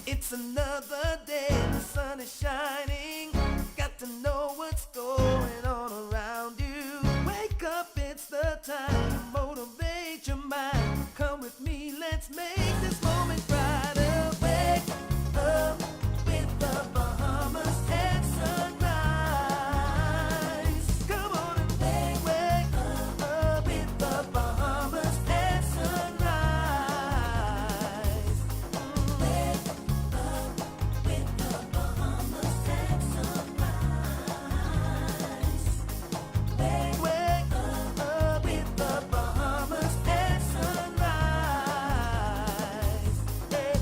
It's another day, the sun is shining. Got to know what's going on around you. Wake up, it's the time to motivate your mind. Come with me, let's make this moment brighter. Wake up with the Bahamas at sunrise. Come on and wake up with the Bahamas at sunrise. Wake up with the Bahamas at sunrise. Wake up with the Bahamas at sunrise. Hey.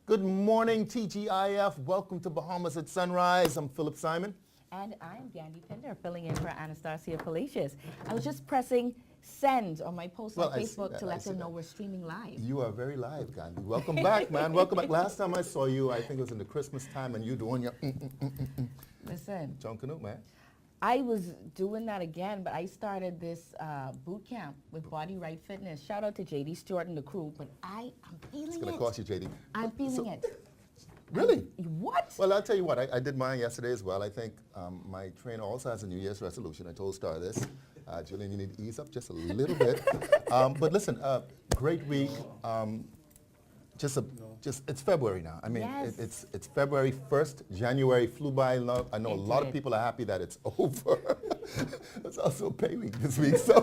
Good morning, TGIF. Welcome to Bahamas at Sunrise. I'm Philip Simon. And I'm Gandhi Pinder, filling in for Anastasia Palacios. I was just pressing send on my post Well, on I see Facebook that, to I let see them that. know we're streaming live. You are very live, Gandhi. Welcome back, man. Welcome back. Last time I saw you, I think it was in the Christmas time, and you doing your Listen, John Canute, man. I was doing that again, but I started this boot camp with Body Right Fitness. Shout out to JD Stewart and the crew, but I'm feeling It's it. going to cost you, JD. I'm feeling it. Really? What? Well, I'll tell you what. I did mine yesterday as well. I think my trainer also has a New Year's resolution. I told Star this. Julian, you need to ease up just a little bit. But listen, great week. It's February now. I mean, Yes. it's February 1st. January flew by. I know a It lot of did. people are happy that it's over. It's also pay week this week, so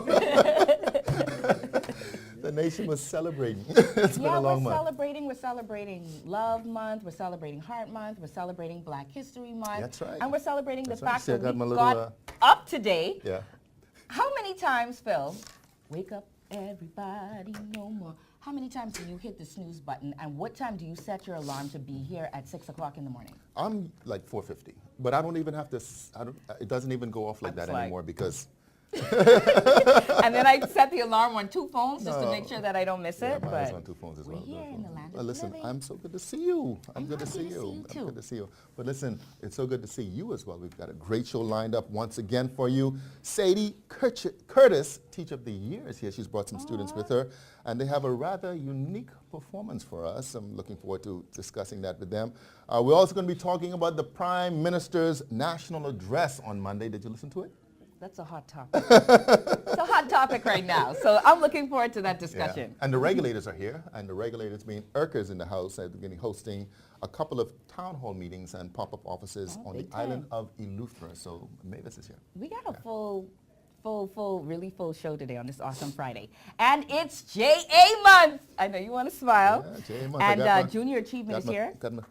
the nation was celebrating. It's been a long month. We're celebrating Love Month, we're celebrating Heart Month, we're celebrating Black History Month. That's right. And we're celebrating That's the right. fact See, I that got we my little, got up today. Yeah. How many times, Phil, wake up everybody no more. How many times do you hit the snooze button, and what time do you set your alarm to be here at 6 o'clock in the morning? I'm like 4:50, but I don't even have to. It doesn't even go off like I'm that just like- anymore because And then I set the alarm on 2 phones just to No. make sure that I don't miss yeah, it. mine is But on 2 phones as we're well. here in the land of Well, listen, living. I'm so good to see you. I'm good to happy see to see you. you I'm too. good to see you. But listen, it's so good to see you as well. We've got a great show lined up once again for you. Sadie Curtis, Teacher of the Year, is here. She's brought some students with her, and they have a rather unique performance for us. I'm looking forward to discussing that with them. We're also going to be talking about the Prime Minister's national address on Monday. Did you listen to it? That's a hot topic. It's a hot topic right now. So I'm looking forward to that discussion. And the regulators are here, and the regulators being IRCA's in the house at the beginning, hosting a couple of town hall meetings and pop-up offices on the big time. island of Eleuthera. So Mavis is here. We got a really full show today on this awesome Friday. And it's JA month. I know you want to smile. Yeah, JA month. I And got my- Junior Achievement is here. Got my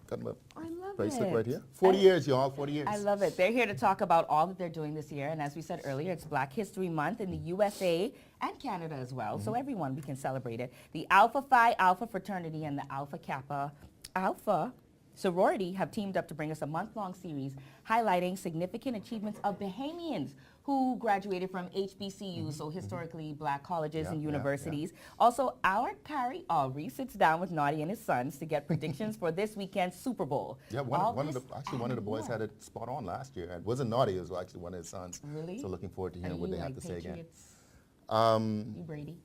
I love bracelet it. right here. 40 years, y'all, 40 years. I love it. They're here to talk about all that they're doing this year. And as we said earlier, it's Black History Month in the USA and Canada as well. So everyone, we can celebrate it. The Alpha Phi Alpha Fraternity and the Alpha Kappa Alpha Sorority have teamed up to bring us a month-long series highlighting significant achievements of Bahamians who graduated from HBCUs, so historically black colleges Yeah, and yeah, universities. Also, our Carrie Aubrey sits down with Naughty and his sons to get predictions for this weekend's Super Bowl. Yeah, All one of this the boys and had it spot on last year. It wasn't Naughty, it was actually one of his sons. Really? So looking forward to more. hearing Are what you they have like to say again. Patriots? You Brady?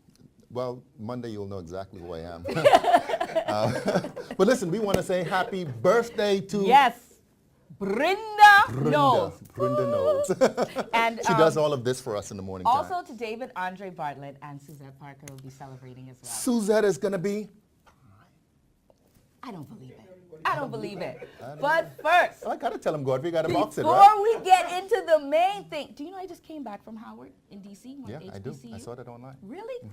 Well, Monday you'll know exactly who I am. But listen, we want to say happy birthday to Yes, Brenda knows. Brenda knows. And She does all of this for us in the morning also time. to David Andre Bartlett and Suzette Parker will be celebrating as well. Suzette is going to be. I don't believe it. I don't believe it. But first, I got to tell him, Godfrey, you got to box it, before right? we get into the main thing, do you know I just came back from Howard in D.C.? Yeah, I do. HBCU? I saw that online. Really?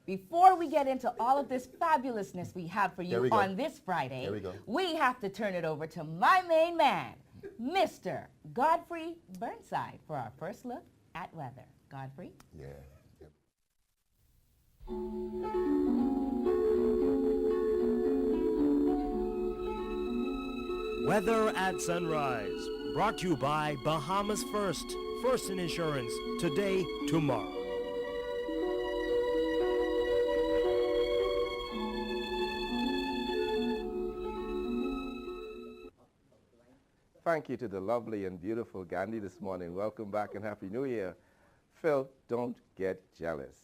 Before we get into all of this fabulousness we have for There you we go. on this Friday, There we go. we have to turn it over to my main man, Mr. Godfrey Burnside, for our first look at weather. Godfrey? Yeah. Weather at sunrise, brought to you by Bahamas First. First in insurance, today, tomorrow. Thank you to the lovely and beautiful Gandhi this morning. Welcome back and Happy New Year. Phil, don't get jealous.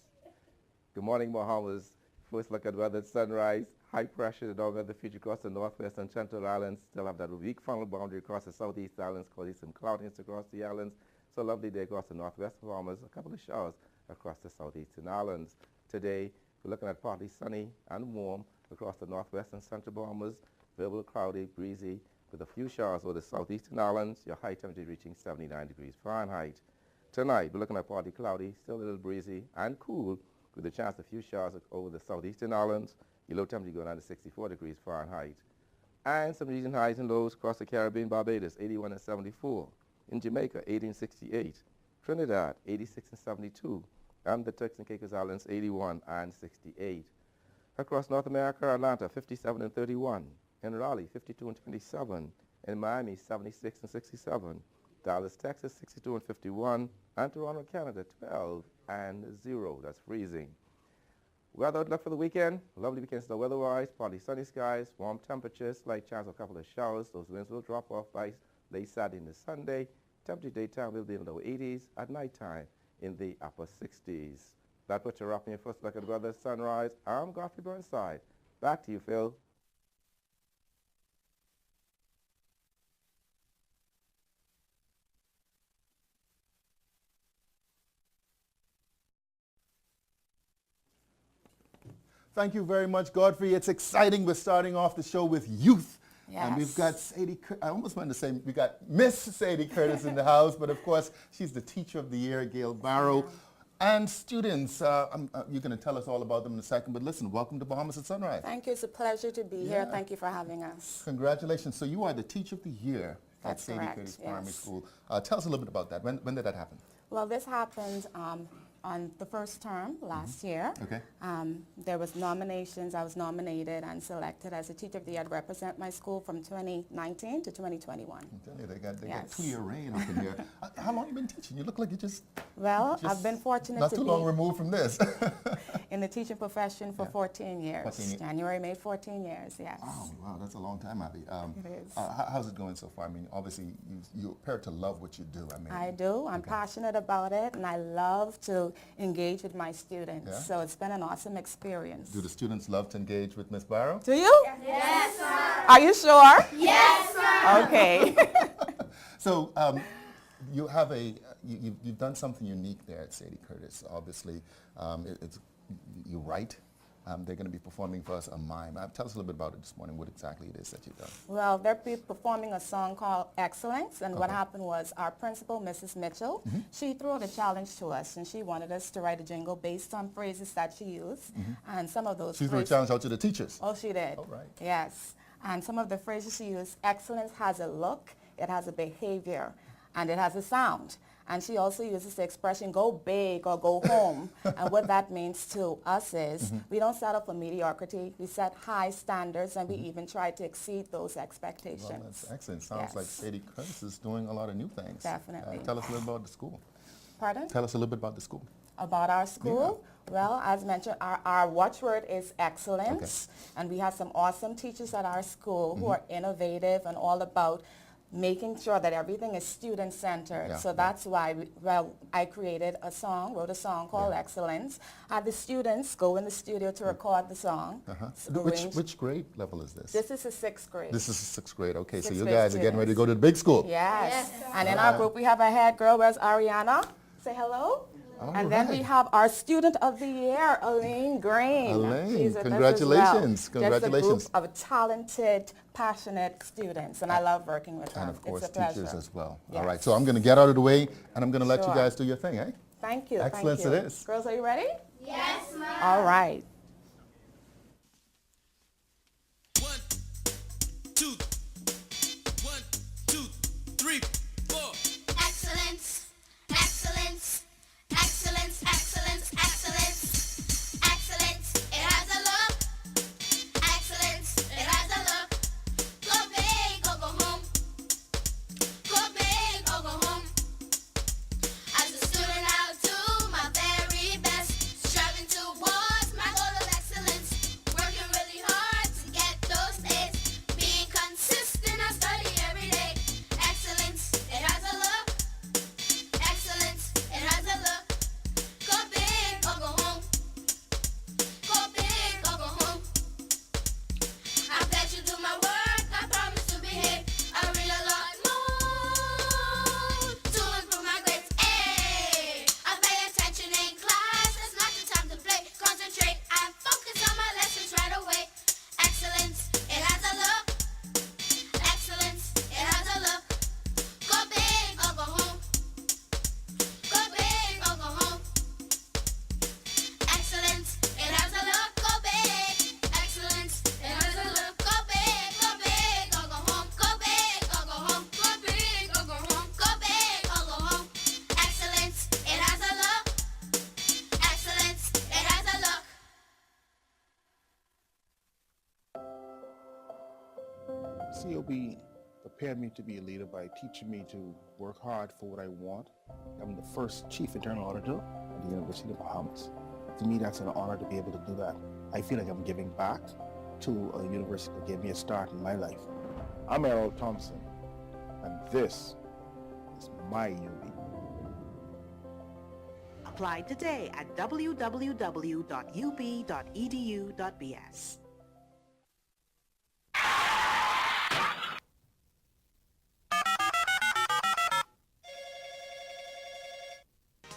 Good morning, Bahamas. First look at weather at sunrise. High pressure along the feature across the northwest and central islands. Still have that weak frontal boundary across the southeast islands, causing some cloudiness across the islands. So lovely day across the northwest Bahamas. A couple of showers across the southeastern islands. Today, we're looking at partly sunny and warm across the northwest and central Bahamas. Variable cloudy, breezy, with a few showers over the southeastern islands. Your high temperature reaching 79 degrees Fahrenheit. Tonight, we're looking at partly cloudy, still a little breezy and cool, with a chance of a few showers over the southeastern islands. Your low temperature going down to 64 degrees Fahrenheit. And some region highs and lows across the Caribbean, Barbados, 81 and 74. In Jamaica, 80 and 68. Trinidad, 86 and 72. And the Turks and Caicos Islands, 81 and 68. Across North America, Atlanta, 57 and 31. In Raleigh, 52 and 27. In Miami, 76 and 67. Dallas, Texas, 62 and 51. And Toronto, Canada, 12 and 0. That's freezing. Weather outlook for the weekend. Lovely weekend still weather-wise. Partly sunny skies, warm temperatures, slight chance of a couple of showers. Those winds will drop off by late Saturday into Sunday. Temperature daytime will be in the low 80s. At nighttime in the upper 60s. That puts you up in your first look at weather sunrise. I'm Godfrey Burnside. Back to you, Phil. Thank you very much, Godfrey. It's exciting. We're starting off the show with youth. Yes. And we've got Sadie, I almost wanted to say we got Miss Sadie Curtis in the house, but of course, she's the Teacher of the Year, Gail Barrow. And students, you're going to tell us all about them in a second, but listen, welcome to Bahamas at Sunrise. Thank you. It's a pleasure to be here. Thank you for having us. Congratulations. So you are the Teacher of the Year at That's Sadie correct, Curtis Primary yes. School. Tell us a little bit about that. When did that happen? Well, this happened on the first term last year. Okay. There was nominations. I was nominated and selected as a Teacher of the Year to represent my school from 2019 to 2021. I'm telling you, they got Yes. 2-year reign up in here. How long have you been teaching? You look like you just Well, I've been fortunate not to too be long removed from this. in the teaching profession for 14 years. 14 years. January made 14 years, yes. Oh, wow, that's a long time, Abby. It is. How's it going so far? I mean, obviously, you appear to love what you do. I mean, I do. I'm passionate about it, and I love to engage with my students. Yeah? So it's been an awesome experience. Do the students love to engage with Miss Barrow? Do you? Yes, sir. Are you sure? Yes, sir. Okay. So you have you've done something unique there at Sadie Curtis. Obviously, you write. They're going to be performing for us a mime. Tell us a little bit about it this morning, what exactly it is that you've done. Well, they're performing a song called Excellence, and what happened was our principal, Mrs. Mitchell, she threw out a challenge to us, and she wanted us to write a jingle based on phrases that she used, and some of those She threw a challenge out to the teachers. Oh, she did. Oh, right. Yes. And some of the phrases she used, excellence has a look, it has a behavior, and it has a sound. And she also uses the expression, go big or go home. And what that means to us is we don't settle for mediocrity. We set high standards, and we even try to exceed those expectations. Well, that's excellent. Sounds Yes. like Sadie Curtis is doing a lot of new things. Definitely. Tell us a little about the school. Pardon? Tell us a little bit about the school. About our school? Well, as mentioned, our watchword is excellence. And we have some awesome teachers at our school who are innovative and all about making sure that everything is student-centered. Yeah, So that's why, I created a song, wrote a song called Excellence. Had the students go in the studio to record the song. Which grade level is this? This is the 6th grade. This is the 6th grade. Okay, so Sixth you grade guys are getting ready to go to the big school. Yes. And in our group, we have a head girl. Where's Ariana? Say hello. And then we have our Student of the Year, Elaine Green. Elaine, She's with us as congratulations, well. congratulations. Just a group of talented, passionate students, and I love working with them. And of course, it's a pleasure. teachers as well. Yes. All right, so I'm going to get out of the way, and I'm going to let you Sure. guys do your thing, eh? Thank you. Excellence thank you. it is. Girls, are you ready? Yes, ma'am. All right. 1, 2, 1, 2, 3, 4. Excellence, excellence, excellence, excellence, excellence, excellence. It has a look. Excellence, it has a look. Go big or go home. Go big or go home. As a student, I'll do my very best, striving towards my goal of excellence. Working really hard to get those A's. Being consistent, I study every day. Excellence, UOB prepared me to be a leader by teaching me to work hard for what I want. I'm the first chief internal auditor at the University of the Bahamas. To me, that's an honor to be able to do that. I feel like I'm giving back to a university that gave me a start in my life. I'm Errol Thompson, and this is my UOB. Apply today at www.ub.edu.bs.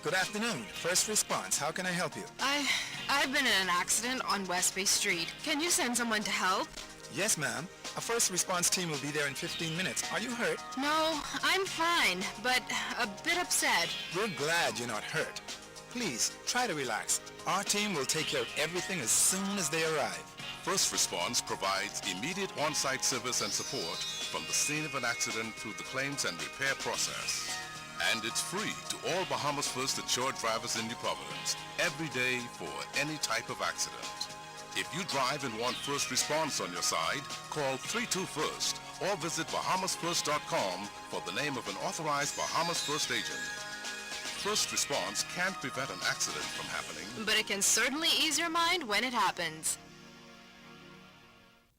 Good afternoon. First response. How can I help you? I've been in an accident on West Bay Street. Can you send someone to help? Yes, ma'am. A first response team will be there in 15 minutes. Are you hurt? No, I'm fine, but a bit upset. We're glad you're not hurt. Please, try to relax. Our team will take care of everything as soon as they arrive. First Response provides immediate on-site service and support from the scene of an accident through the claims and repair process. And it's free to all Bahamas First insured drivers in New Providence, every day for any type of accident. If you drive and want first response on your side, call 321st or visit bahamasfirst.com for the name of an authorized Bahamas First agent. First response can't prevent an accident from happening, But it can certainly ease your mind when it happens.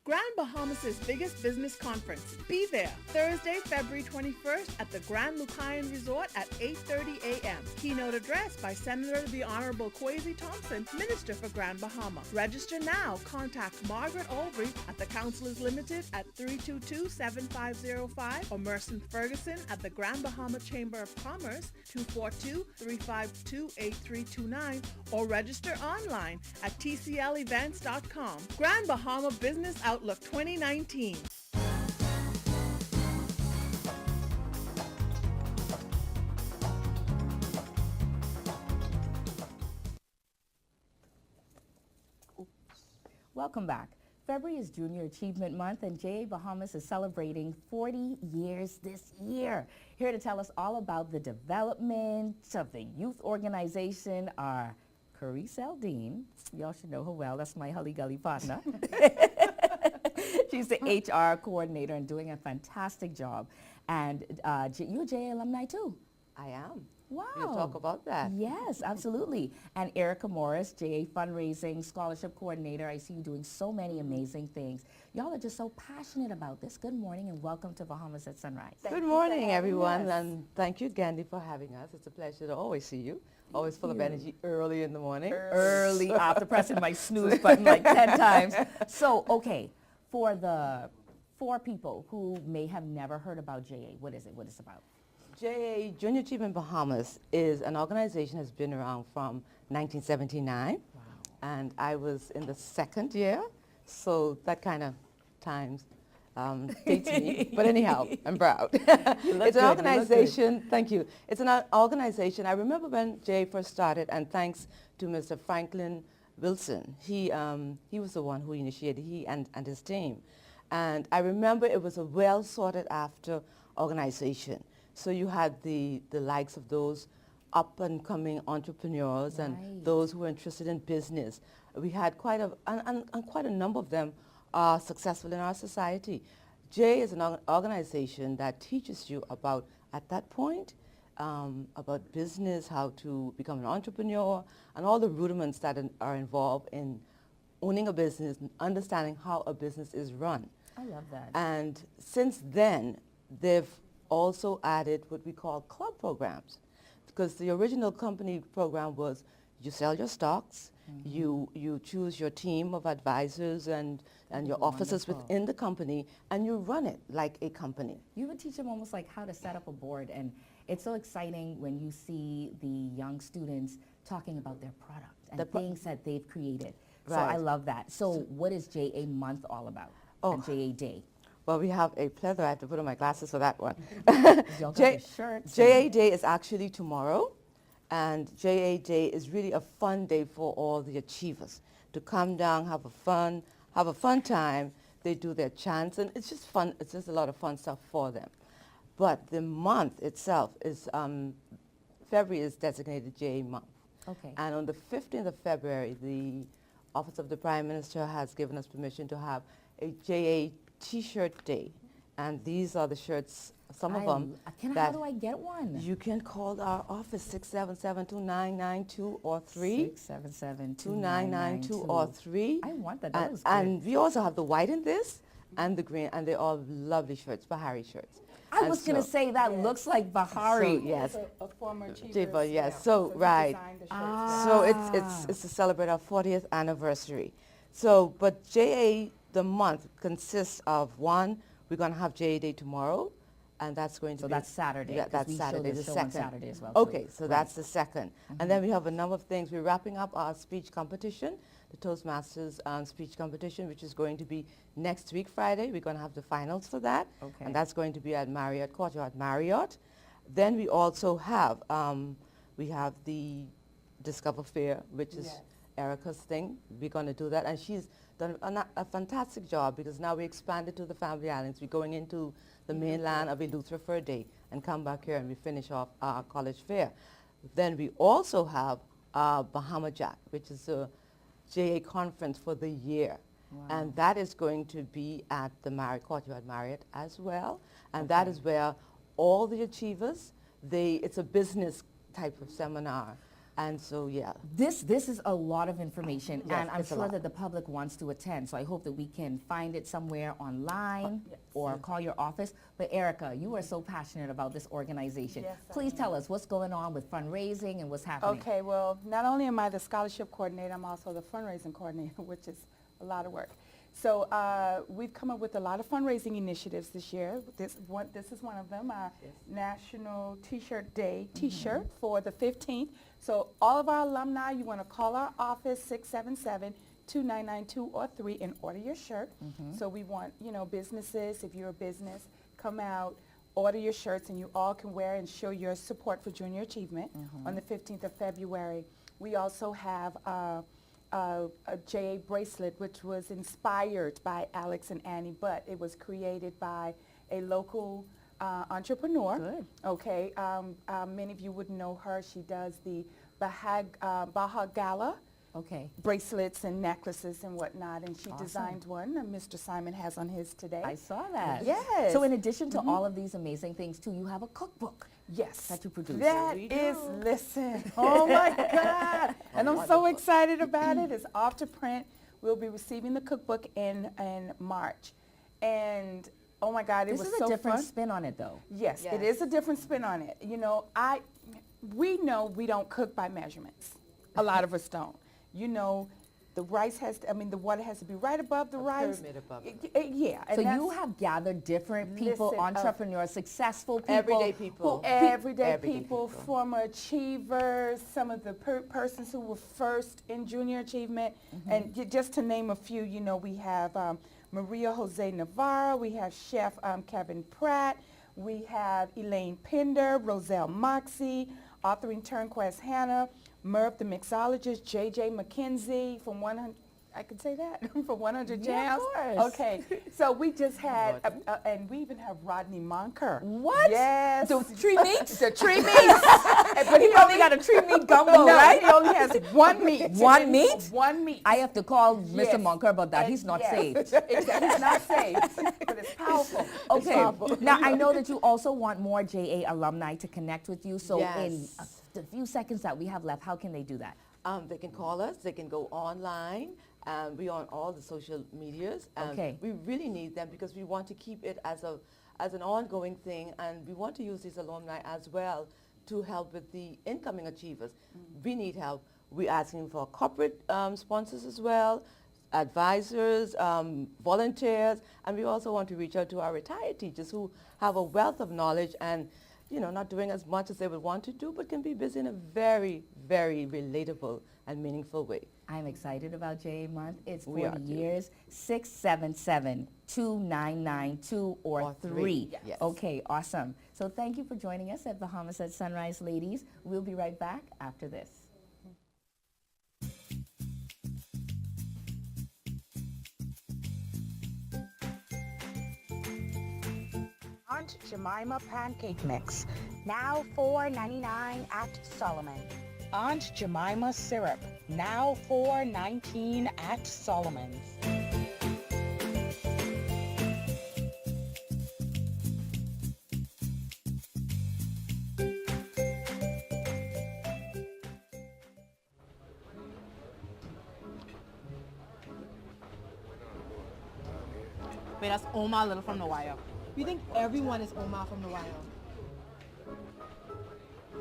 Grand Bahamas' biggest business conference. Be there Thursday, February 21st at the Grand Lucayan Resort at 8:30 a.m. Keynote address by Senator the Honorable KWASI Thompson, Minister for Grand Bahama. Register now. Contact Margaret Albury at the Councilors Limited at 322-7505 or Merson Ferguson at the Grand Bahama Chamber of Commerce 242-352-8329 or register online at tclevents.com. Grand Bahama Business Outlook 2019. Welcome back. February is Junior Achievement Month, and JA Bahamas is celebrating 40 years this year. Here to tell us all about the development of the youth organization are Carice Dean. Y'all should know her well. That's my Hully Gully partner. She's the HR coordinator and doing a fantastic job. And you're a JA alumni too. I am. Wow. We'll talk about that. Yes, absolutely. And Erica Morris, JA Fundraising Scholarship Coordinator. I see you doing so many amazing things. Y'all are just so passionate about this. Good morning and welcome to Bahamas at Sunrise. Good morning, everyone, and thank you, Gandhi, for having us. It's a pleasure to always see you. Always full of energy early in the morning. Early after pressing my snooze button like 10 times. So, okay, for the 4 people who may have never heard about JA, what is it? What is it about? JA, Junior Achievement Bahamas, is an organization that's been around from 1979. Wow. And I was in the 2nd year, so that kind of times dates me. But anyhow, I'm proud. It's an organization, thank you. It's an organization, I remember when JA first started, and thanks to Mr. Franklin Wilson. He was the one who initiated, he and his team. And I remember it was a well sorted after organization. So you had the likes of those up and coming entrepreneurs and those who were interested in business. We had quite a number of them are successful in our society. JA is an organization that teaches you about, at that point, about business, how to become an entrepreneur, and all the rudiments that are involved in owning a business, understanding how a business is run. I love that. And since then, they've also added what we call club programs, because the original company program was you sell your stocks, you choose your team of advisors and your officers within the company, and you run it like a company. You would teach them almost like how to set up a board, and it's so exciting when you see the young students talking about their product and things that they've created. So I love that. So what is JA Month all about? And JA Day? Well, we have a plethora. I have to put on my glasses for that one. JA Day is actually tomorrow, and JA Day is really a fun day for all the achievers to come down, have a fun time. They do their chants, and it's just fun. It's just a lot of fun stuff for them. But the month itself is, February is designated JA Month. Okay. And on the 15th of February, the Office of the Prime Minister has given us permission to have a JA T-shirt day. And these are the shirts, some of How them. do I get one? You can call our office 677-2992 or 3. 677-2992 or 3. I want that. That was good. And we also have the white in this and the green, and they're all lovely shirts, Bahari shirts. I was going to say that looks like Bahari. So, yes. A former Chiba, yes. yeah. So, he right. designed the shirts. So it's to celebrate our 40th anniversary. So, but JA, the month consists of one, we're going to have JA Day tomorrow, and that's going to So be... that's Saturday, Yeah, 'cause that's we show Saturday, the the show on second. Saturday as well, Okay, too. so Right. that's the second. And then we have a number of things. We're wrapping up our speech competition, the Toastmasters speech competition, which is going to be next week, Friday. We're going to have the finals for that. Okay. And that's going to be at Marriott, Courtyard Marriott. Then we also have, we have the Discover Fair, which is Erica's thing. We're going to do that. And she's done a fantastic job because now we expanded to the Family Islands. We're going into the mainland of Eleuthera for a day and come back here and we finish off our college fair. Then we also have Bahama Jack, which is a JA conference for the year. Wow. And that is going to be at the Courtyard Marriott as well. And that is where all the achievers, it's a business type of seminar. And so, yeah. This is a lot of information, Yes, and I'm it's a sure lot. that the public wants to attend. So I hope that we can find it somewhere online or call your office. But Erica, you are so passionate about this organization. Yes, I Please tell us what's going on with fundraising and what's happening. Okay, well, not only am I the scholarship coordinator, I'm also the fundraising coordinator, which is a lot of work. So we've come up with a lot of fundraising initiatives this year. This is one of them, our National T-Shirt Day T-shirt for the 15th. So all of our alumni, you want to call our office, 677-2992 or 3, and order your shirt. So we want, businesses, if you're a business, come out, order your shirts, and you all can wear and show your support for junior achievement on the 15th of February. We also have a JA bracelet, which was inspired by Alex and Annie Butt. It was created by a local entrepreneur. Good. Okay, many of you would know her. She does the Baja Gala Okay. bracelets and necklaces and whatnot, and she Awesome. designed one. Mr. Simon has on his today. I saw that. Yes. So in addition to all of these amazing things, too, you have a cookbook Yes. that you produce. That is, listen, oh my God. And I'm so excited about it. It's off to print. We'll be receiving the cookbook in March. And oh my God, it This was is so a different fun. spin on it, though. Yes, it is a different spin on it. We know we don't cook by measurements. A lot of us don't. The rice the water has to be right above the rice. Pyramid above Yeah. So you have gathered different people, Listen, entrepreneurs, successful people. Everyday people. Everyday people, former achievers, some of the persons who were first in junior achievement. And just to name a few, we have Maria Jose Navarro, we have Chef Kevin Pratt, we have Elaine Pinder, Roselle Moxie, authoring Turnquest Hannah, Merv the mixologist, J.J. McKenzie from 100, I can say that, from 100 Yeah, of Jams. course. Okay, so we just had, and we even have Rodney Monker. What? Yes. The tree meats? The tree meats. But he only got a tree meat gumbo, No, right? he only has one meat. One meat? One meat. I have to call Yes. Mr. Monker about that. And He's not yes. safe. Exactly. He's not safe, but it's powerful. It's Okay. powerful. Now, I know that you also want more JA alumni to connect with you. So in Yes. the few seconds that we have left, how can they do that? They can call us. They can go online. We're on all the social medias. Okay. We really need them because we want to keep it as an ongoing thing, and we want to use these alumni as well to help with the incoming achievers. We need help. We're asking for corporate sponsors as well, advisors, volunteers, and we also want to reach out to our retired teachers who have a wealth of knowledge and not doing as much as they would want to do, but can be busy in a very, very relatable and meaningful way. I'm excited about JA Month. It's We 40 are too. years, 677-2992 or 3. Yes. Okay, awesome. So thank you for joining us at Bahamas at Sunrise, ladies. We'll be right back after this. Aunt Jemima Pancake Mix, now $4.99 at Solomon. Aunt Jemima Syrup, now $4.19 at Solomon's. Wait, that's Omar Little from The Wire. You think everyone is Omar from The Wire?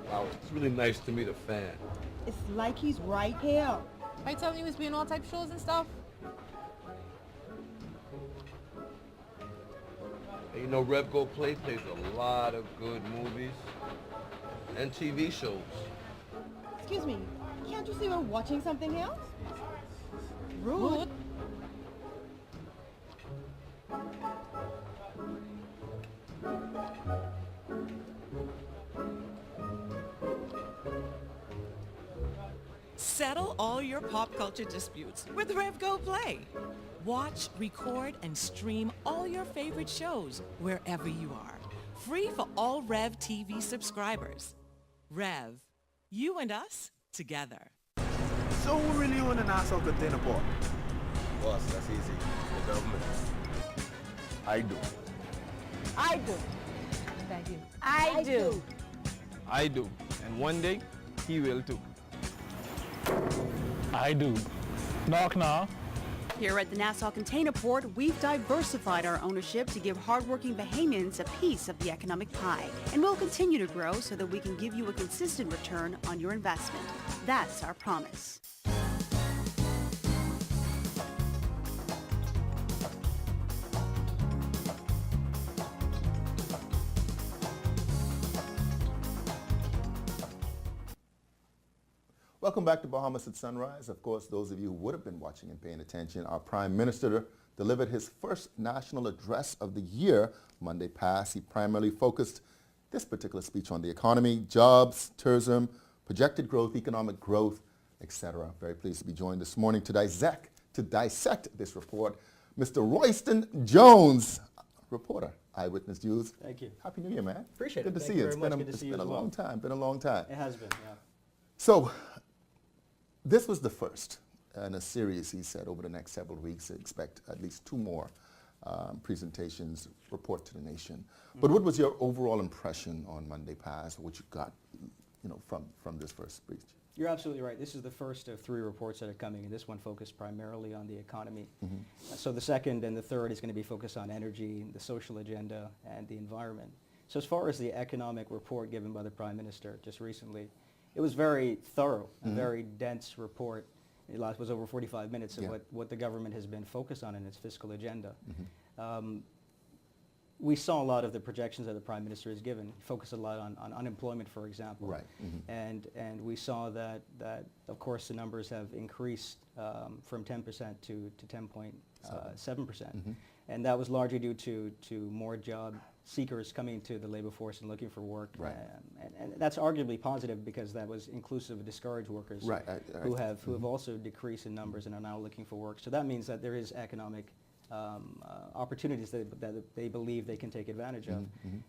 Wow, it's really nice to meet a fan. It's like he's right here. Are you telling me he was being all type shows and stuff? And you know, Rev Go Play plays a lot of good movies and TV shows. Excuse me, can't you see we're watching something else? Rude. Settle all your pop culture disputes with RevGo Play. Watch, record, and stream all your favorite shows wherever you are. Free for all Rev TV subscribers. Rev, you and us together. So who really own the Nassau container port? Boss, that's easy. The government. I do. I do. Thank you. I do. I do. And one day, he will too. I do. Knock knock. Here at the Nassau Container Port, we've diversified our ownership to give hardworking Bahamians a piece of the economic pie. And we'll continue to grow so that we can give you a consistent return on your investment. That's our promise. Welcome back to Bahamas at Sunrise. Of course, those of you who would have been watching and paying attention, our Prime Minister delivered his first national address of the year Monday past. He primarily focused this particular speech on the economy, jobs, tourism, projected growth, economic growth, etc. Very pleased to be joined this morning to dissect this report, Mr. Royston Jones, reporter, Eyewitness News. Thank you. Happy New Year, man. Appreciate it. Good to Thank see you. Very much. Good to see you It's been a long time. Been a long time. It has been, yeah. So, this was the first in a series, he said, over the next several weeks. Expect at least 2 more presentations, report to the nation. But what was your overall impression on Monday past, what you got from this first speech? You're absolutely right. This is the first of 3 reports that are coming, and this one focused primarily on the economy. So the second and the third is going to be focused on energy, the social agenda, and the environment. So as far as the economic report given by the Prime Minister just recently, it was very thorough, a very dense report. It was over 45 minutes of what the government has been focused on in its fiscal agenda. We saw a lot of the projections that the Prime Minister has given. He focused a lot on unemployment, for example. Right. And we saw that, of course, the numbers have increased from 10% to 10.7%. And that was largely due to more job seekers coming to the labor force and looking for work. Right. And that's arguably positive because that was inclusive of discouraged workers who have also decreased in numbers and are now looking for work. So that means that there is economic opportunities that they believe they can take advantage of.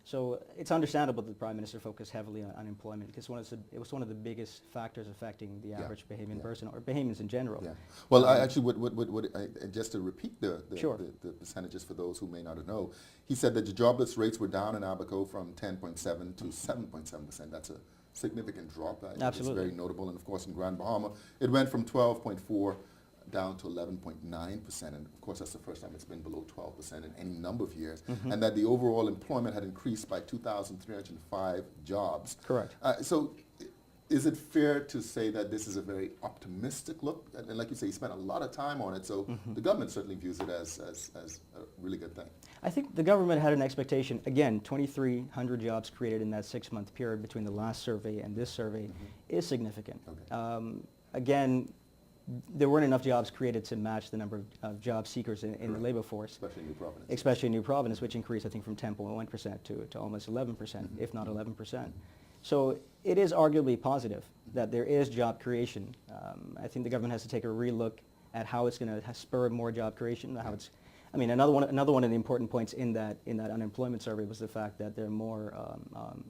So it's understandable that the Prime Minister focused heavily on unemployment because it was one of the biggest factors affecting the average Bahamian person or Bahamians in general. Well, I actually just to repeat the percentages for those who may not know, he said that the jobless rates were down in Abaco from 10.7 to 7.7%. That's a significant drop. It's very notable. And of course, in Grand Bahama, it went from 12.4 down to 11.9%, and of course that's the first time it's been below 12% in any number of years, and that the overall employment had increased by 2,305 jobs. Correct. So is it fair to say that this is a very optimistic look? And like you say, you spent a lot of time on it, so the government certainly views it as a really good thing. I think the government had an expectation, again, 2,300 jobs created in that 6-month period between the last survey and this survey is significant. Again, there weren't enough jobs created to match the number of job seekers in the labor force. Especially in New Providence. Especially in New Providence, which increased, I think, from 10.1% to almost 11%, if not 11%. So it is arguably positive that there is job creation. I think the government has to take a relook at how it's going to spur more job creation, how it's another one of the important points in that unemployment survey was the fact that there are more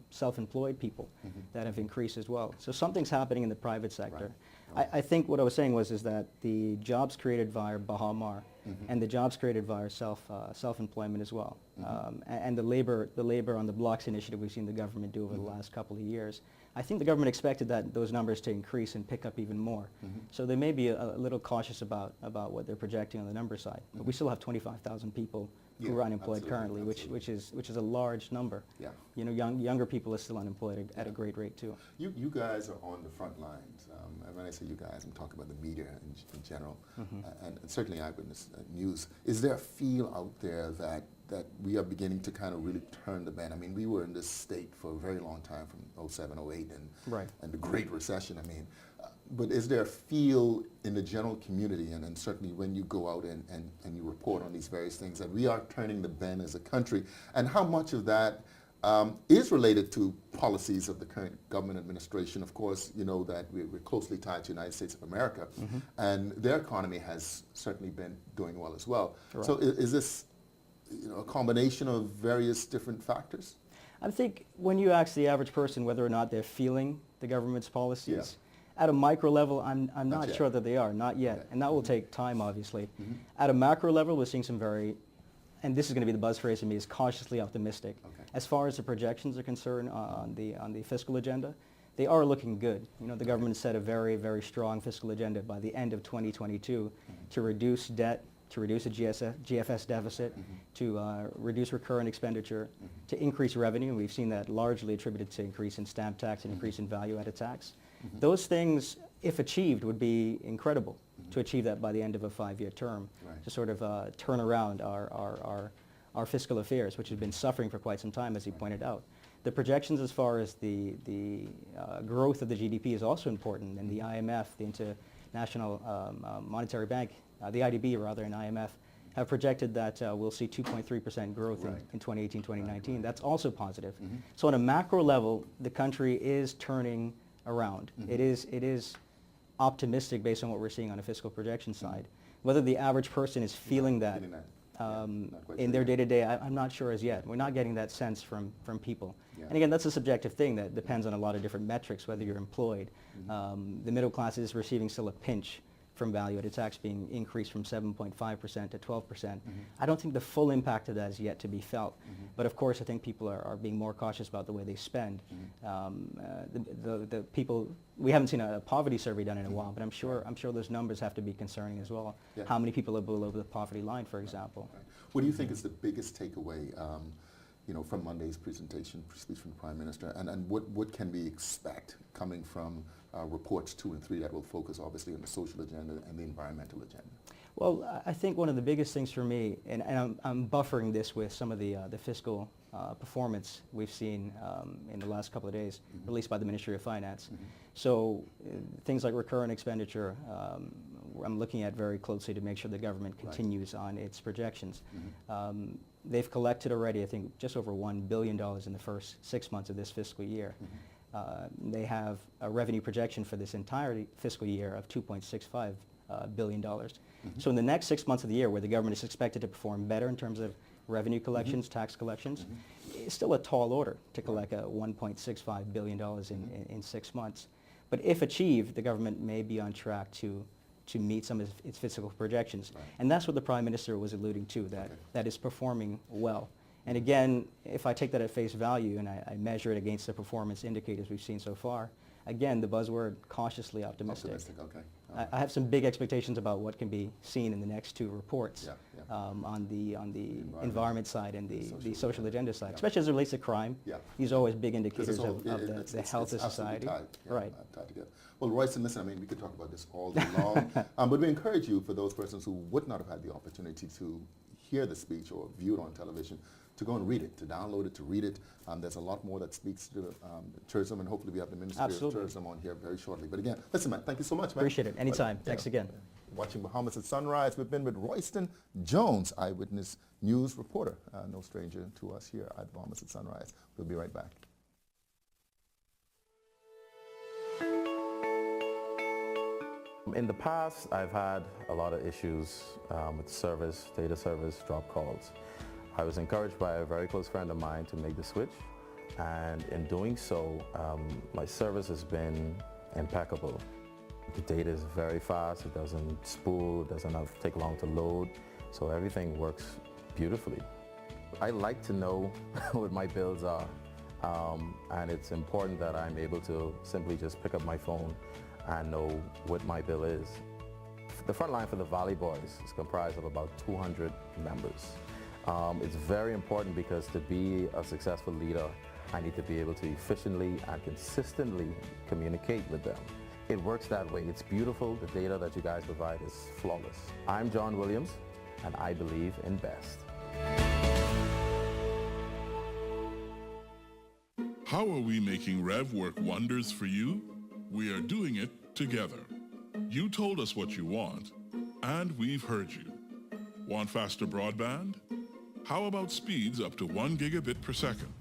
self-employed people that have increased as well. So something's happening in the private sector. I think what I was saying is that the jobs created via Bahama and the jobs created via self-employment as well, and the labor on the blocks initiative we've seen the government do over the last couple of years. I think the government expected those numbers to increase and pick up even more. So they may be a little cautious about what they're projecting on the number side. But we still have 25,000 people who are unemployed currently, which is a large number. Yeah. You know, younger people are still unemployed at a great rate too. You guys are on the front lines. And when I say you guys, I'm talking about the media in general, and certainly Eyewitness News. Is there a feel out there that we are beginning to kind of really turn the bend? I mean, we were in this state for a very long time, from 07, 08, and the Great Recession. I mean, but is there a feel in the general community, and certainly when you go out and you report on these various things, that we are turning the bend as a country? And how much of that is related to policies of the current government administration? Of course, you know that we're closely tied to the United States of America, and their economy has certainly been doing well as well. Right. So is this, you know, a combination of various different factors? I think when you ask the average person whether or not they're feeling the government's policies, at a micro level, I'm not sure that they are, not yet, and that will take time, obviously. At a macro level, we're seeing some very, and this is going to be the buzz phrase for me, is cautiously optimistic. As far as the projections are concerned on the fiscal agenda, they are looking good. You know, the government set a very, very strong fiscal agenda by the end of 2022 to reduce debt, to reduce a GFS deficit, to reduce recurrent expenditure, to increase revenue, and we've seen that largely attributed to increase in stamp tax and increase in value-added tax. Those things, if achieved, would be incredible to achieve that by the end of a 5-year term, to sort of turn around our fiscal affairs, which have been suffering for quite some time, as you pointed out. The projections as far as the growth of the GDP is also important, and the IMF, the International Monetary Bank, the IDB rather, and IMF, have projected that we'll see 2.3% growth in 2018-2019. That's also positive. So on a macro level, the country is turning around. It is optimistic based on what we're seeing on a fiscal projection side. Whether the average person is feeling that in their day-to-day, I'm not sure as yet. We're not getting that sense from people. And again, that's a subjective thing that depends on a lot of different metrics, whether you're employed. The middle class is receiving still a pinch from value-added tax being increased from 7.5% to 12%. I don't think the full impact of that is yet to be felt. But of course, I think people are being more cautious about the way they spend. The people, we haven't seen a poverty survey done in a while, but I'm sure those numbers have to be concerning as well. How many people are below the poverty line, for example? What do you think is the biggest takeaway, you know, from Monday's presentation, speech from the Prime Minister, and what can we expect coming from reports 2 and 3 that will focus obviously on the social agenda and the environmental agenda? Well, I think one of the biggest things for me, and I'm buffering this with some of the fiscal performance we've seen in the last couple of days, released by the Ministry of Finance. So things like recurrent expenditure, I'm looking at very closely to make sure the government continues on its projections. They've collected already, I think, just over $1 billion in the first 6 months of this fiscal year. They have a revenue projection for this entire fiscal year of $2.65 billion. So in the next 6 months of the year, where the government is expected to perform better in terms of revenue collections, tax collections, it's still a tall order to collect $1.65 billion in 6 months. But if achieved, the government may be on track to meet some of its fiscal projections. And that's what the Prime Minister was alluding to, that is performing well. And again, if I take that at face value and I measure it against the performance indicators we've seen so far, again, the buzzword cautiously optimistic. I have some big expectations about what can be seen in the next 2 reports on the environment side and the social agenda side, especially as it relates to crime. These are always big indicators of the health of society. Tied together. Well, Royston, listen, I mean, we could talk about this all day long, but we encourage you, for those persons who would not have had the opportunity to hear the speech or view it on television, to go and read it, to download it, to read it. There's a lot more that speaks to tourism, and hopefully we have the Ministry of Tourism on here very shortly. But again, listen, man, thank you so much, man. Appreciate it. Anytime. Thanks again. Watching Bahamas at Sunrise, we've been with Royston Jones, Eyewitness News reporter, no stranger to us here at Bahamas at Sunrise. We'll be right back. In the past, I've had a lot of issues with service, data service, drop calls. I was encouraged by a very close friend of mine to make the switch, and in doing so, my service has been impeccable. The data is very fast, it doesn't spool, it doesn't take long to load, so everything works beautifully. I like to know what my bills are, and it's important that I'm able to simply just pick up my phone and know what my bill is. The front line for the Valley Boys is comprised of about 200 members. It's very important because to be a successful leader, I need to be able to efficiently and consistently communicate with them. It works that way. It's beautiful. The data that you guys provide is flawless. I'm John Williams, and I believe in best. How are we making Rev work wonders for you? We are doing it together. You told us what you want, and we've heard you. Want faster broadband? How about speeds up to 1 gigabit per second?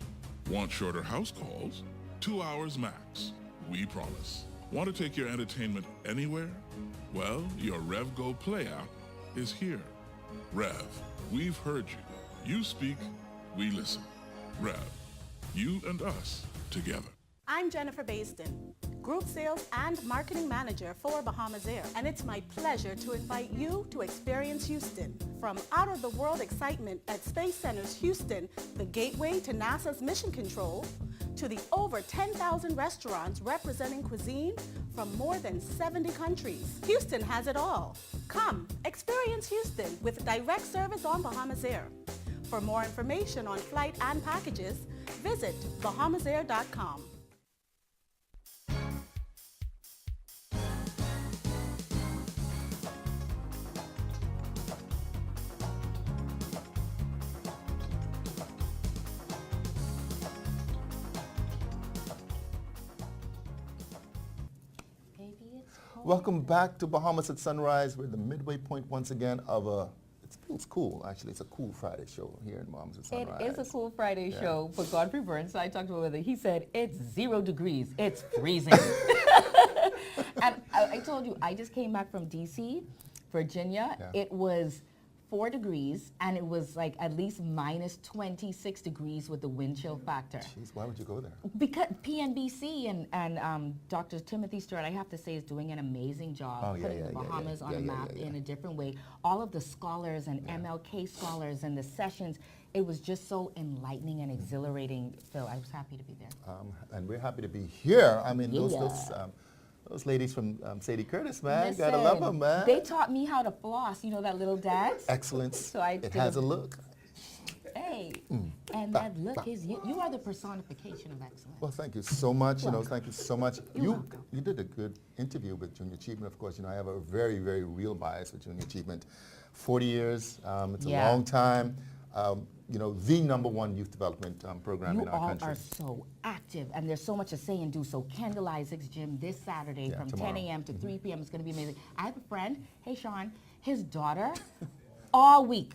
Want shorter house calls? 2 hours max. We promise. Want to take your entertainment anywhere? Well, your Rev Go Play app is here. Rev, we've heard you. You speak, we listen. Rev, you and us together. I'm Jennifer Basden, Group Sales and Marketing Manager for Bahamas Air, and it's my pleasure to invite you to experience Houston. From out-of-the-world excitement at Space Center's Houston, the gateway to NASA's mission control, to the over 10,000 restaurants representing cuisine from more than 70 countries. Houston has it all. Come, experience Houston with direct service on Bahamas Air. For more information on flight and packages, visit bahamasair.com. Welcome back to Bahamas at Sunrise. We're at the midway point once again of it feels cool, actually. It's a cool Friday show here in Bahamas at Sunrise. It is a cool Friday show, but Godfrey Burnside talked about it. He said, it's 0 degrees. It's freezing. And I told you, I just came back from D.C., Virginia. Yeah. It was 4 degrees, and it was like at least minus 26 degrees with the wind chill factor. Jeez, why would you go there? Because PNBC and Dr. Timothy Stewart, I have to say, is doing an amazing job putting the Bahamas on a map in a different way. All of the scholars and MLK scholars and the sessions, it was just so enlightening and exhilarating, Phil. I was happy to be there. And we're happy to be here. I mean, those ladies from Sadie Curtis, man, Listen, gotta love them, man. They taught me how to floss, you know, that little dance. Excellence. So it has a look. Hey, and that look is, you are the personification of excellence. Well, thank you so much. Welcome. Thank you so much. You're You did a good interview with Junior Achievement. Of course, I have a very, very real bias with Junior Achievement. 40 years, it's a long time. The #1 youth development program in our country. You all are so active, and there's so much to say and do. So Candle Isaac's Gym this Saturday from tomorrow. 10 a.m. to 3 p.m. is going to be amazing. I have a friend, hey Sean, his daughter, all week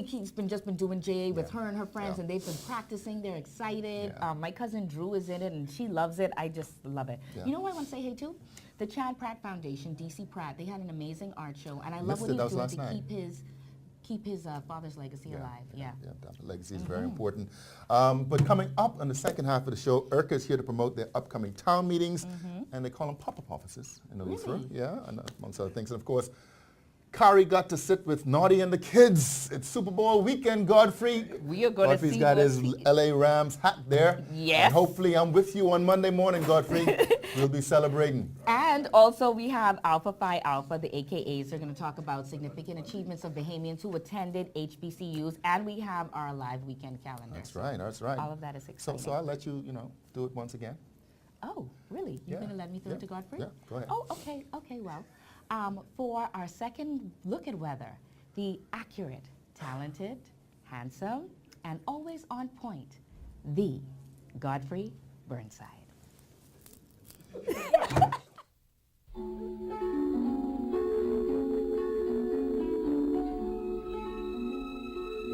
he's just been doing JA with her and her friends, and they've been practicing. They're excited. My cousin Drew is in it, and she loves it. I just love it. You know what I want to say hey to? The Chad Pratt Foundation, DC Pratt, they had an amazing art show, and I love what he's doing to keep his father's legacy alive. That legacy is very important. But coming up on the second half of the show, IRCA is here to promote their upcoming town meetings, and they call them pop-up offices in the Lutheran. And amongst other things. And of course, Kari got to sit with Naughty and the kids. It's Super Bowl weekend, Godfrey. We are going to see Godfrey's got his LA Rams hat there. Yes. And hopefully I'm with you on Monday morning, Godfrey. We'll be celebrating. And also we have Alpha Phi Alpha, the AKAs. They're going to talk about significant achievements of Bahamians who attended HBCUs. And we have our live weekend calendar. That's right, that's right. All of that is exciting. So I'll let you, do it once again. Oh, really? You're going to let me through it to Godfrey? Yeah, go ahead. Oh, okay, well. For our second look at weather, the accurate, talented, handsome, and always on point, the Godfrey Burnside.